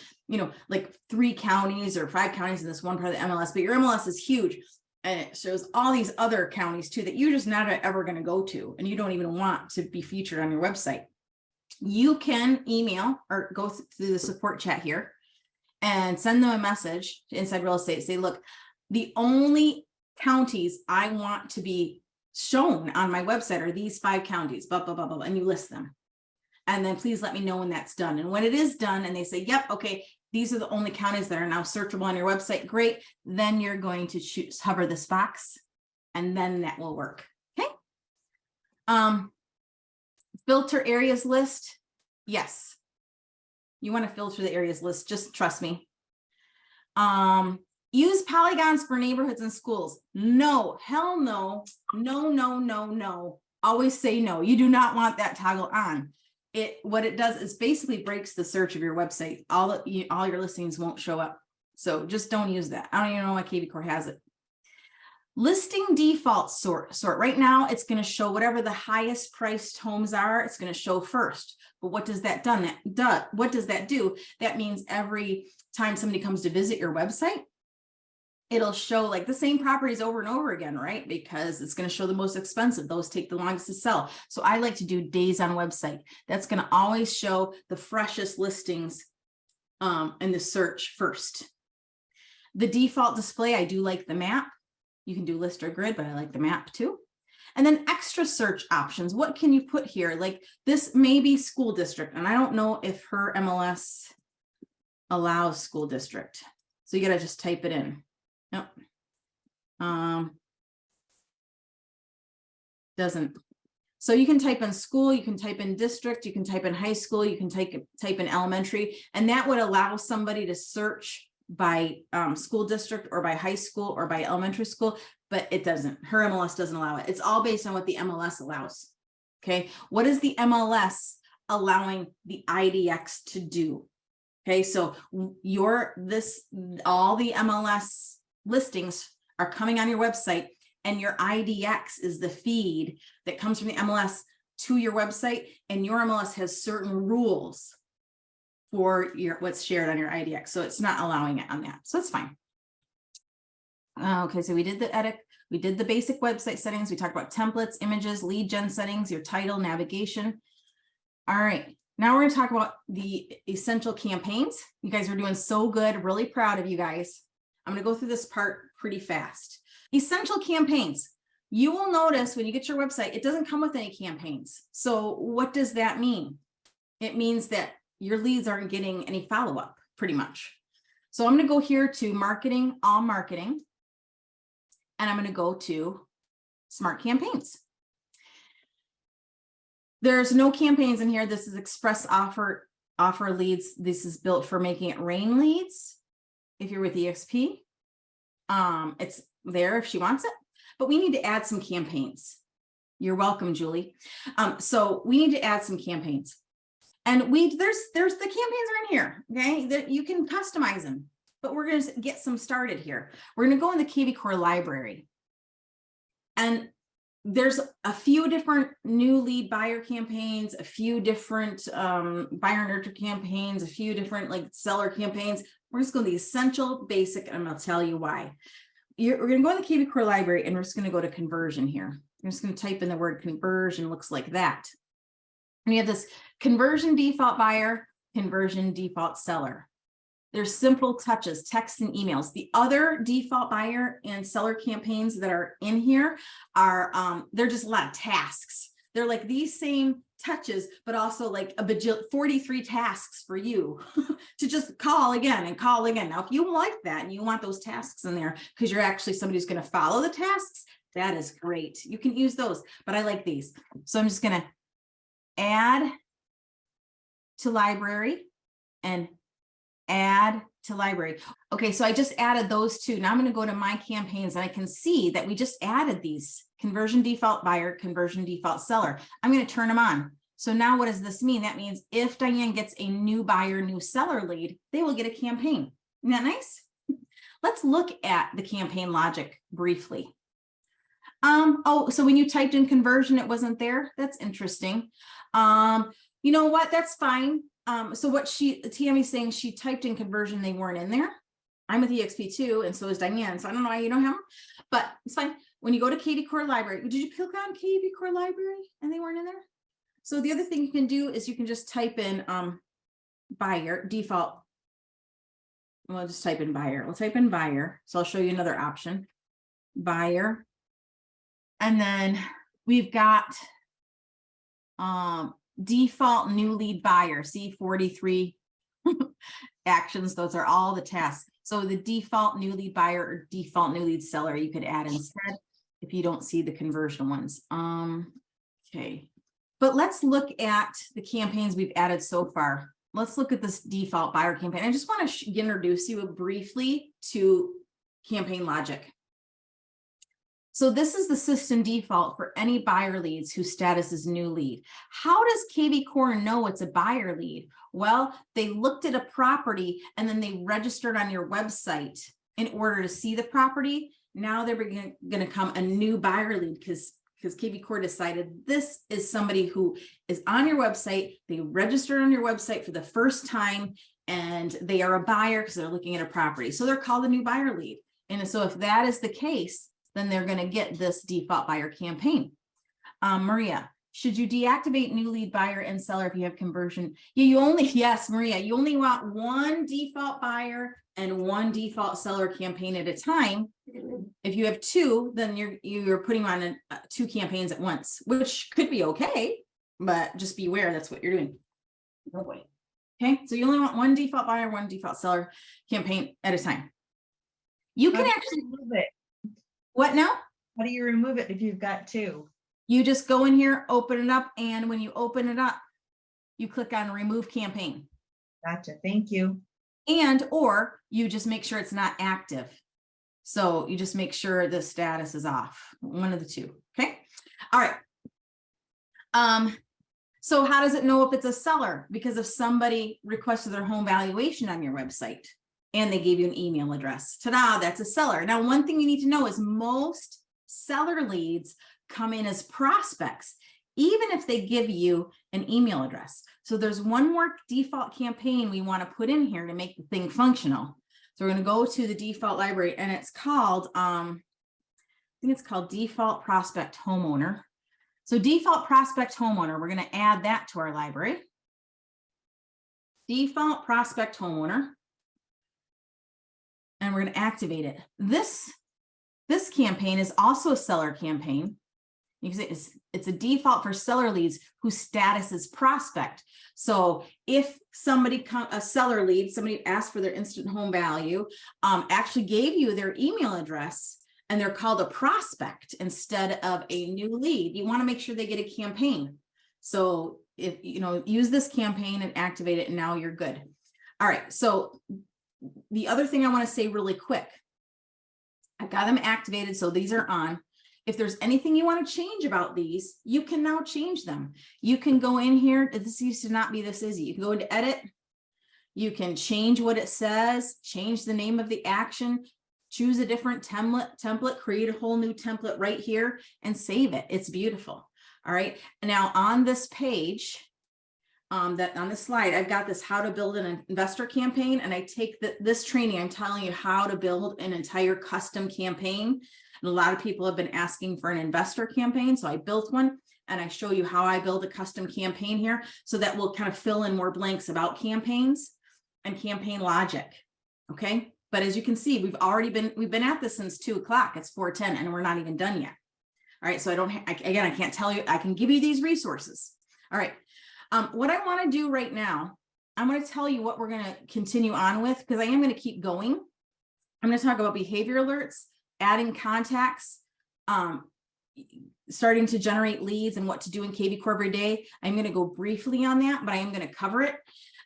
like 3 counties or 5 counties in this one part of the MLS, but your MLS is huge. And it shows all these other counties too that you're just not ever going to go to, and you don't even want to be featured on your website. You can email or go through the support chat here and send them a message to Inside Real Estate. Say, look, the only counties I want to be shown on my website are these 5 counties, blah, blah, blah, blah, and you list them. And then please let me know when that's done. And when it is done and they say, yep, okay, these are the only counties that are now searchable on your website, great. Then you're going to hover this box and then that will work. Okay. Filter areas list. Yes. You want to filter the areas list. Just trust me. Use polygons for neighborhoods and schools. No, hell no. No, no, no, no. Always say no. You do not want that toggle on. What it does is basically breaks the search of your website. All your listings won't show up. So just don't use that. I don't even know why kvCore has it. Listing default sort. Right now, it's going to show whatever the highest priced homes are. It's going to show first. But what does that what does that do? That means every time somebody comes to visit your website, it'll show like the same properties over and over again, right? Because it's going to show the most expensive. Those take the longest to sell. So I like to do days on website. That's going to always show the freshest listings in the search first. The default display, I do like the map. You can do list or grid, but I like the map too. And then extra search options. What can you put here? Like this may be school district. And I don't know if her MLS allows school district. So you got to just type it in. Nope. Doesn't. So you can type in school, you can type in district, you can type in high school, you can type in elementary, and that would allow somebody to search by school district or by high school or by elementary school, but it doesn't. Her MLS doesn't allow it. It's all based on what the MLS allows. Okay. What is the MLS allowing the IDX to do? Okay. So all the MLS listings are coming on your website, and your IDX is the feed that comes from the MLS to your website, and your MLS has certain rules for what's shared on your IDX. So it's not allowing it on that. So that's fine. Okay, so we did the edit. We did the basic website settings. We talked about templates, images, lead gen settings, your title, navigation. All right, now we're going to talk about the essential campaigns. You guys are doing so good. Really proud of you guys. I'm going to go through this part pretty fast. Essential campaigns. You will notice when you get your website, it doesn't come with any campaigns. So what does that mean? It means that your leads aren't getting any follow-up, pretty much. So I'm going to go here to marketing, all marketing, and I'm going to go to smart campaigns. There's no campaigns in here. This is express offer leads. This is built for making it rain leads. If you're with EXP, it's there if she wants it, but we need to add some campaigns. You're welcome, Julie. So we need to add some campaigns, and there's the campaigns are in here. Okay, that you can customize them, but we're going to get some started here. We're going to go in the kvCore library, and there's a few different new lead buyer campaigns, a few different buyer nurture campaigns, a few different like seller campaigns. We're just going to the essential basic, and I'm going to tell you why. We're going to go in the kvCore library, and we're just going to go to conversion here. I'm just going to type in the word conversion, looks like that. And you have this conversion default buyer, conversion default seller. There's simple touches, text and emails. The other default buyer and seller campaigns that are in here are, they're just a lot of tasks. They're like these same touches, but also like 43 tasks for you to just call again and call again. Now, if you like that and you want those tasks in there because you're actually somebody who's going to follow the tasks, that is great. You can use those, but I like these. So I'm just going to add to library and add to library. Okay, so I just added those two. Now I'm going to go to my campaigns, and I can see that we just added these conversion default buyer, conversion default seller. I'm going to turn them on. So now what does this mean? That means if Diane gets a new buyer, new seller lead, they will get a campaign. Isn't that nice? Let's look at the campaign logic briefly. Oh, so when you typed in conversion, it wasn't there. That's interesting. You know what? That's fine. So what Tammy's saying, she typed in conversion, they weren't in there. I'm with EXP too, and so is Diane. So I don't know why you don't have them, but it's fine. When you go to kvCore library, did you click on kvCore library and they weren't in there? So the other thing you can do is you can just type in buyer default. We'll just type in buyer. We'll type in buyer. So I'll show you another option, buyer. And then we've got default new lead buyer, see 43 actions. Those are all the tasks. So the default new lead buyer or default new lead seller, you could add instead if you don't see the conversion ones. Okay, but let's look at the campaigns we've added so far. Let's look at this default buyer campaign. I just want to introduce you briefly to campaign logic. So this is the system default for any buyer leads whose status is new lead. How does kvCore know it's a buyer lead? Well, they looked at a property and then they registered on your website in order to see the property. Now they're going to come a new buyer lead because kvCore decided this is somebody who is on your website. They registered on your website for the first time and they are a buyer because they're looking at a property. So they're called a new buyer lead. And so if that is the case, then they're going to get this default buyer campaign. Maria, should you deactivate new lead buyer and seller if you have conversion? Yes, Maria, you only want one default buyer and one default seller campaign at a time. If you have two, then you're putting on two campaigns at once, which could be okay, but just be aware that's what you're doing. Oh boy. Okay, so you only want one default buyer, one default seller campaign at a time. You can actually move it. What now? How do you remove it if you've got two? You just go in here, open it up, and when you open it up, you click on remove campaign. Gotcha, thank you. And or you just make sure it's not active. So you just make sure the status is off, one of the two, okay? All right. So how does it know if it's a seller? Because if somebody requested their home valuation on your website, and they gave you an email address. Ta-da, that's a seller. Now, one thing you need to know is most seller leads come in as prospects, even if they give you an email address. So there's one more default campaign we want to put in here to make the thing functional. So we're going to go to the default library, and it's called, I think it's called default prospect homeowner. So default prospect homeowner, we're going to add that to our library. Default prospect homeowner. And we're going to activate it. This campaign is also a seller campaign. You can say it's a default for seller leads whose status is prospect. So if a seller lead, somebody asked for their instant home value, actually gave you their email address and they're called a prospect instead of a new lead, you want to make sure they get a campaign. So if use this campaign and activate it, and now you're good. All right. So the other thing I want to say really quick, I've got them activated, so these are on. If there's anything you want to change about these, you can now change them. You can go in here. This used to not be this easy. You can go into edit. You can change what it says, change the name of the action. choose a different template, create a whole new template right here and save it. It's beautiful. All right. Now on this page, that on this slide, I've got this how to build an investor campaign, and I take this training, I'm telling you how to build an entire custom campaign. And a lot of people have been asking for an investor campaign. So I built one and I show you how I build a custom campaign here. So that will kind of fill in more blanks about campaigns and campaign logic. Okay. But as you can see, we've been at this since 2 o'clock. It's 4:10 and we're not even done yet. All right. So I can't tell you, I can give you these resources. All right. What I want to do right now, I'm going to tell you what we're going to continue on with, because I am going to keep going. I'm going to talk about behavior alerts, adding contacts, starting to generate leads and what to do in kvCore every day. I'm going to go briefly on that, but I am going to cover it.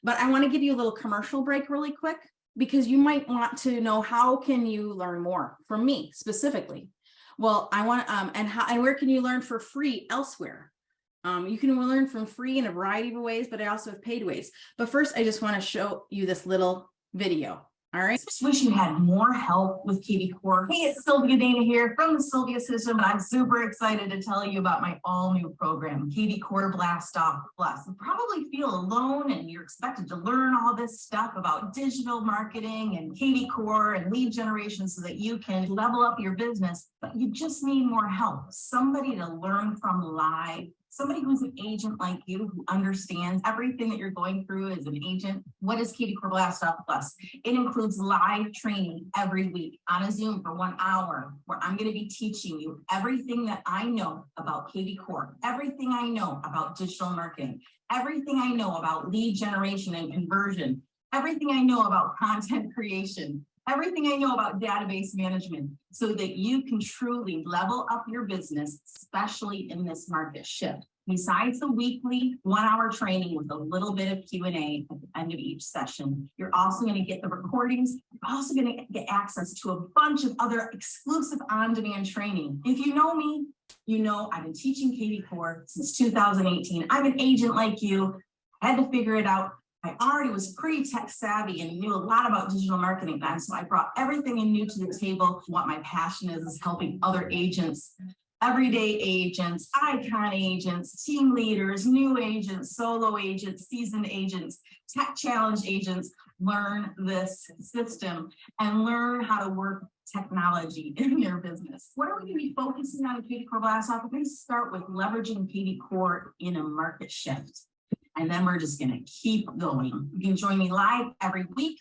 But I want to give you a little commercial break really quick, because you might want to know, how can you learn more from me specifically? Well, I want and where can you learn for free elsewhere? You can learn from free in a variety of ways, but I also have paid ways. But first, I just want to show you this little video. All right. Just wish you had more help with kvCore. Hey, it's Sylvia Dana here from the Sylvia System, and I'm super excited to tell you about my all-new program, kvCore Blast Off Plus. You probably feel alone and you're expected to learn all this stuff about digital marketing and kvCore and lead generation so that you can level up your business, but you just need more help. Somebody to learn from live. Somebody who's an agent like you, who understands everything that you're going through as an agent. What is kvCore Blast Off Plus? It includes live training every week on a Zoom for 1 hour, where I'm going to be teaching you everything that I know about kvCore, everything I know about digital marketing, everything I know about lead generation and conversion, everything I know about content creation, everything I know about database management, so that you can truly level up your business, especially in this market shift. Besides the weekly 1 hour training with a little bit of Q&A at the end of each session, you're also going to get the recordings. You're also going to get access to a bunch of other exclusive on-demand training. If you know me, you know I've been teaching kvCore since 2018. I'm an agent like you. I had to figure it out. I already was pretty tech savvy and knew a lot about digital marketing then. So I brought everything I knew to the table. What my passion is helping other agents, everyday agents, icon agents, team leaders, new agents, solo agents, seasoned agents, tech challenge agents, learn this system and learn how to work technology in their business. What are we going to be focusing on in kvCore Blast Off? We're going to start with leveraging kvCore in a market shift. And then we're just going to keep going. You can join me live every week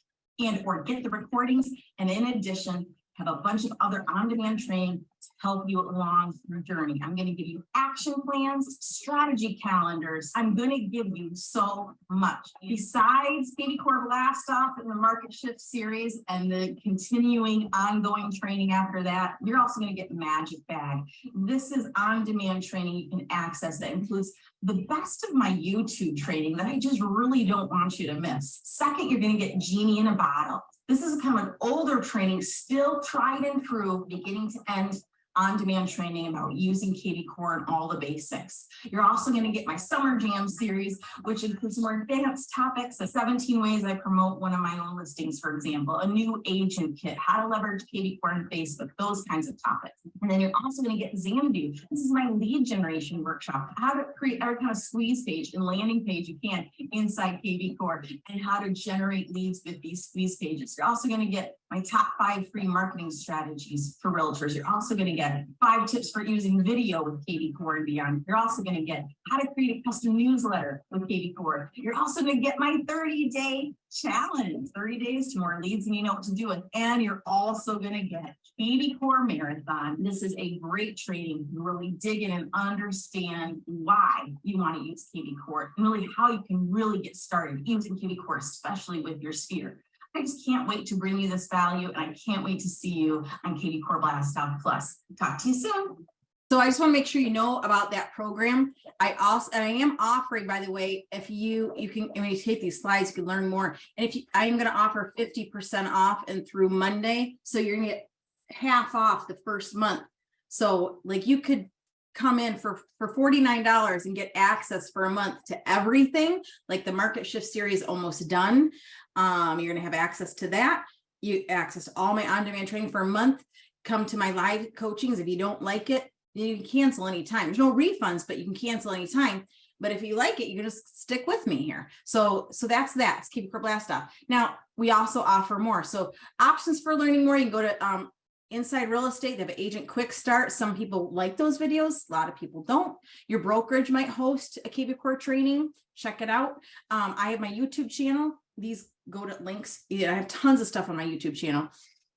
or get the recordings. And in addition, have a bunch of other on-demand training to help you along your journey. I'm going to give you action plans, strategy calendars. I'm going to give you so much. Besides kvCore Blast Off and the Market Shift series and the continuing ongoing training after that, you're also going to get Magic Bag. This is on-demand training you can access that includes the best of my YouTube training that I just really don't want you to miss. Second, you're going to get Genie in a Bottle. This is kind of an older training, still tried and true, beginning to end, on-demand training about using kvCore and all the basics. You're also going to get my Summer Jam series, which includes more advanced topics, the 17 ways I promote one of my own listings, for example, a new agent kit, how to leverage kvCore on Facebook, those kinds of topics. And then you're also going to get Xanadu. This is my lead generation workshop, how to create every kind of squeeze page and landing page you can inside kvCore, and how to generate leads with these squeeze pages. You're also going to get my top 5 free marketing strategies for realtors. You're also going to get 5 tips for using video with kvCore and beyond. You're also going to get how to create a custom newsletter with kvCore. You're also going to get my 30-day challenge, 30 days to more leads and you know what to do with. And you're also going to get kvCore Marathon. This is a great training to really dig in and understand why you want to use kvCore and really how you can really get started using kvCore, especially with your sphere. I just can't wait to bring you this value, and I can't wait to see you on kvCore Blast Off Plus. Talk to you soon. So I just want to make sure you know about that program. I am offering, by the way, if you can, when you take these slides, you can learn more. And I am going to offer 50% off and through Monday. So you're going to get half off the first month. So like you could come in for $49 and get access for a month to everything. Like the Market Shift series almost done. You're going to have access to that. you access to all my on-demand training for a month. Come to my live coachings. If you don't like it, you can cancel anytime. There's no refunds, but you can cancel anytime. But if you like it, you can just stick with me here. So that's that. It's kvCore Blast Off. Now, we also offer more. So options for learning more, you can go to Inside Real Estate. They have an agent quick start. Some people like those videos. A lot of people don't. Your brokerage might host a kvCore training. Check it out. I have my YouTube channel. These go to links. I have tons of stuff on my YouTube channel.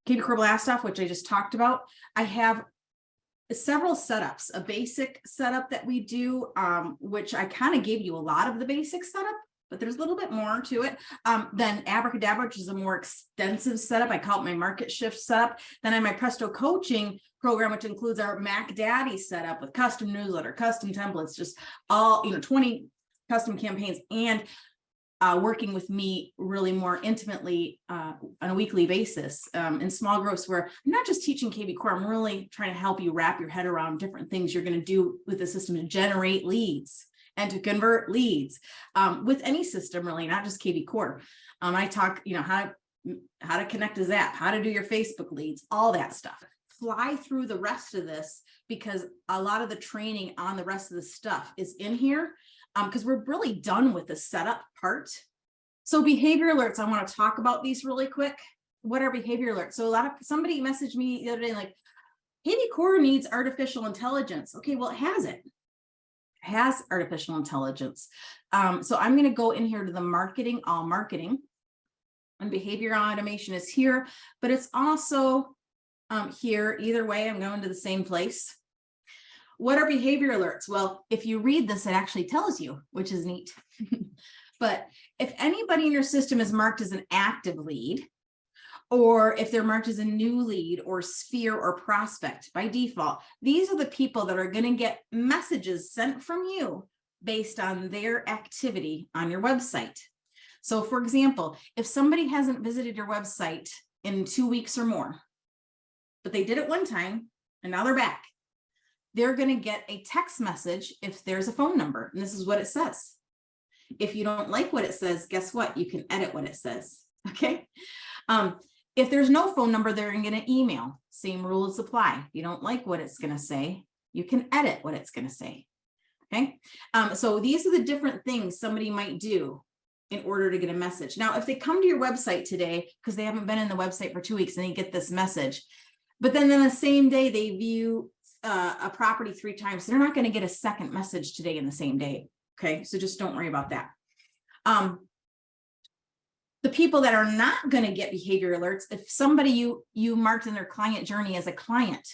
kvCore Blast Off, which I just talked about. I have several setups, a basic setup that we do, which I kind of gave you a lot of the basic setup, but there's a little bit more to it. Then Abracadabra, which is a more extensive setup. I call it my market shift setup. Then I have my Presto coaching program, which includes our Mac Daddy setup with custom newsletter, custom templates, just all, 20 custom campaigns, and working with me really more intimately on a weekly basis in small groups, where I'm not just teaching kvCore, I'm really trying to help you wrap your head around different things you're going to do with the system to generate leads and to convert leads with any system, really, not just kvCore. I talk, how to connect a Zap, how to do your Facebook leads, all that stuff. Fly through the rest of this, because a lot of the training on the rest of the stuff is in here. Because we're really done with the setup part. So behavior alerts, I want to talk about these really quick. What are behavior alerts? So somebody messaged me the other day, like, kvCore needs artificial intelligence. Okay, well, it has it. It has artificial intelligence. So I'm going to go in here to the marketing, all marketing, and behavior automation is here, but it's also here. Either way, I'm going to the same place. What are behavior alerts? Well, if you read this, it actually tells you, which is neat. But if anybody in your system is marked as an active lead, or if they're marked as a new lead or sphere or prospect by default, these are the people that are going to get messages sent from you based on their activity on your website. So for example, if somebody hasn't visited your website in 2 weeks or more, but they did it one time and now they're back, they're going to get a text message if there's a phone number. And this is what it says. If you don't like what it says, guess what? You can edit what it says. Okay. If there's no phone number, they're going to get an email. Same rules apply. If you don't like what it's going to say, you can edit what it's going to say. Okay. So these are the different things somebody might do in order to get a message. Now, if they come to your website today, because they haven't been in the website for 2 weeks, and they get this message, but then the same day they view a property 3 times, they're not going to get a second message today in the same day. Okay, so just don't worry about that. The people that are not going to get behavior alerts, if somebody you marked in their client journey as a client,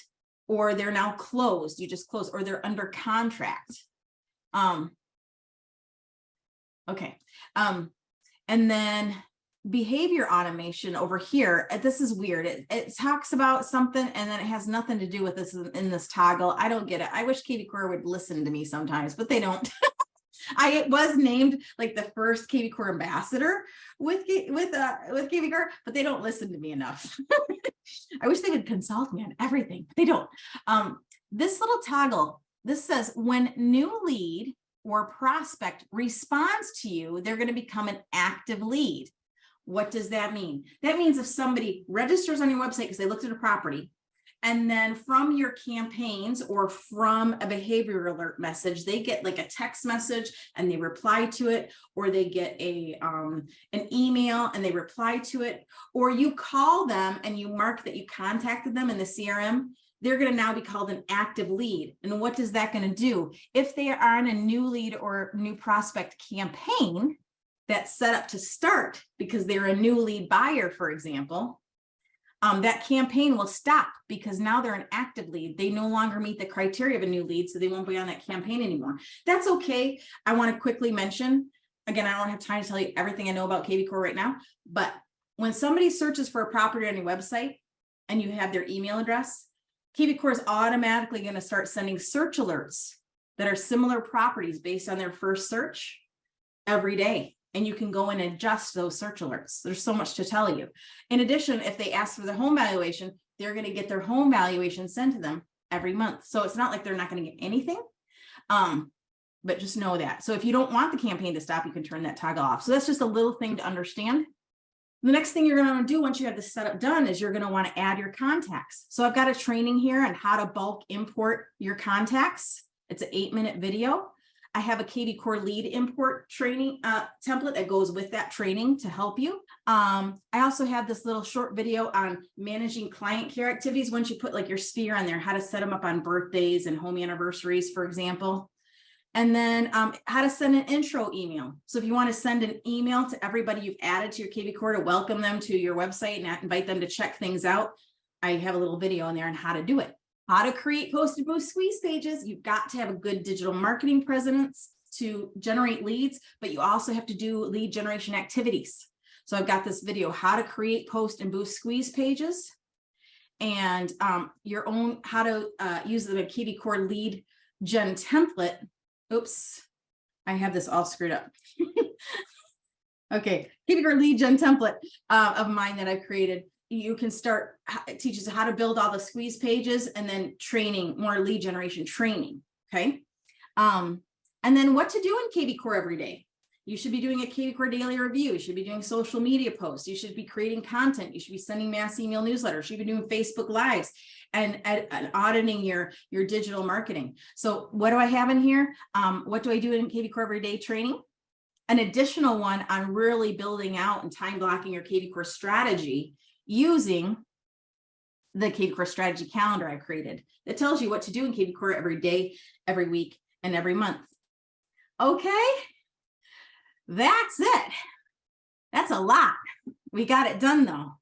or they're now closed, you just closed, or they're under contract. Okay, and then behavior automation over here, this is weird. It talks about something and then it has nothing to do with this in this toggle. I don't get it. I wish kvCore would listen to me sometimes, but they don't. I was named like the first kvCore ambassador with kvCore, but they don't listen to me enough. I wish they would consult me on everything, but they don't. This little toggle, this says when new lead or prospect responds to you, they're going to become an active lead. What does that mean? That means if somebody registers on your website because they looked at a property, and then from your campaigns or from a behavior alert message, they get like a text message and they reply to it, or they get an email and they reply to it, or you call them and you mark that you contacted them in the CRM, they're going to now be called an active lead. And what is that going to do? If they are on a new lead or new prospect campaign that's set up to start because they're a new lead buyer, for example, that campaign will stop because now they're an active lead. They no longer meet the criteria of a new lead, so they won't be on that campaign anymore. That's okay. I want to quickly mention, again, I don't have time to tell you everything I know about kvCore right now, but when somebody searches for a property on your website and you have their email address, kvCore is automatically going to start sending search alerts that are similar properties based on their first search every day. And you can go in and adjust those search alerts. There's so much to tell you. In addition, if they ask for the home valuation, they're going to get their home valuation sent to them every month. So it's not like they're not going to get anything, but just know that. So if you don't want the campaign to stop, you can turn that toggle off. So that's just a little thing to understand. The next thing you're going to want to do once you have the setup done is you're going to want to add your contacts. So I've got a training here on how to bulk import your contacts. It's an 8-minute video. I have a kvCore lead import training template that goes with that training to help you. I also have this little short video on managing client care activities. Once you put like your sphere on there, how to set them up on birthdays and home anniversaries, for example. And then how to send an intro email. So if you want to send an email to everybody you've added to your kvCore to welcome them to your website and invite them to check things out, I have a little video in there on how to do it. How to create post and boost squeeze pages. You've got to have a good digital marketing presence to generate leads, but you also have to do lead generation activities. So I've got this video, how to create post and boost squeeze pages, and your own, how to use the kvCore lead gen template. Oops, I have this all screwed up. Okay, kvCore lead gen template of mine that I've created. You can start, it teaches how to build all the squeeze pages and then training, more lead generation training, okay? And then what to do in kvCore every day. You should be doing a kvCore daily review. You should be doing social media posts. You should be creating content. You should be sending mass email newsletters. You should be doing Facebook Lives and auditing your digital marketing. So what do I have in here? What do I do in kvCore every day training? An additional one on really building out and time blocking your kvCore strategy using the kvCore strategy calendar I created that tells you what to do in kvCore every day, every week, and every month. Okay, that's it. That's a lot. We got it done though.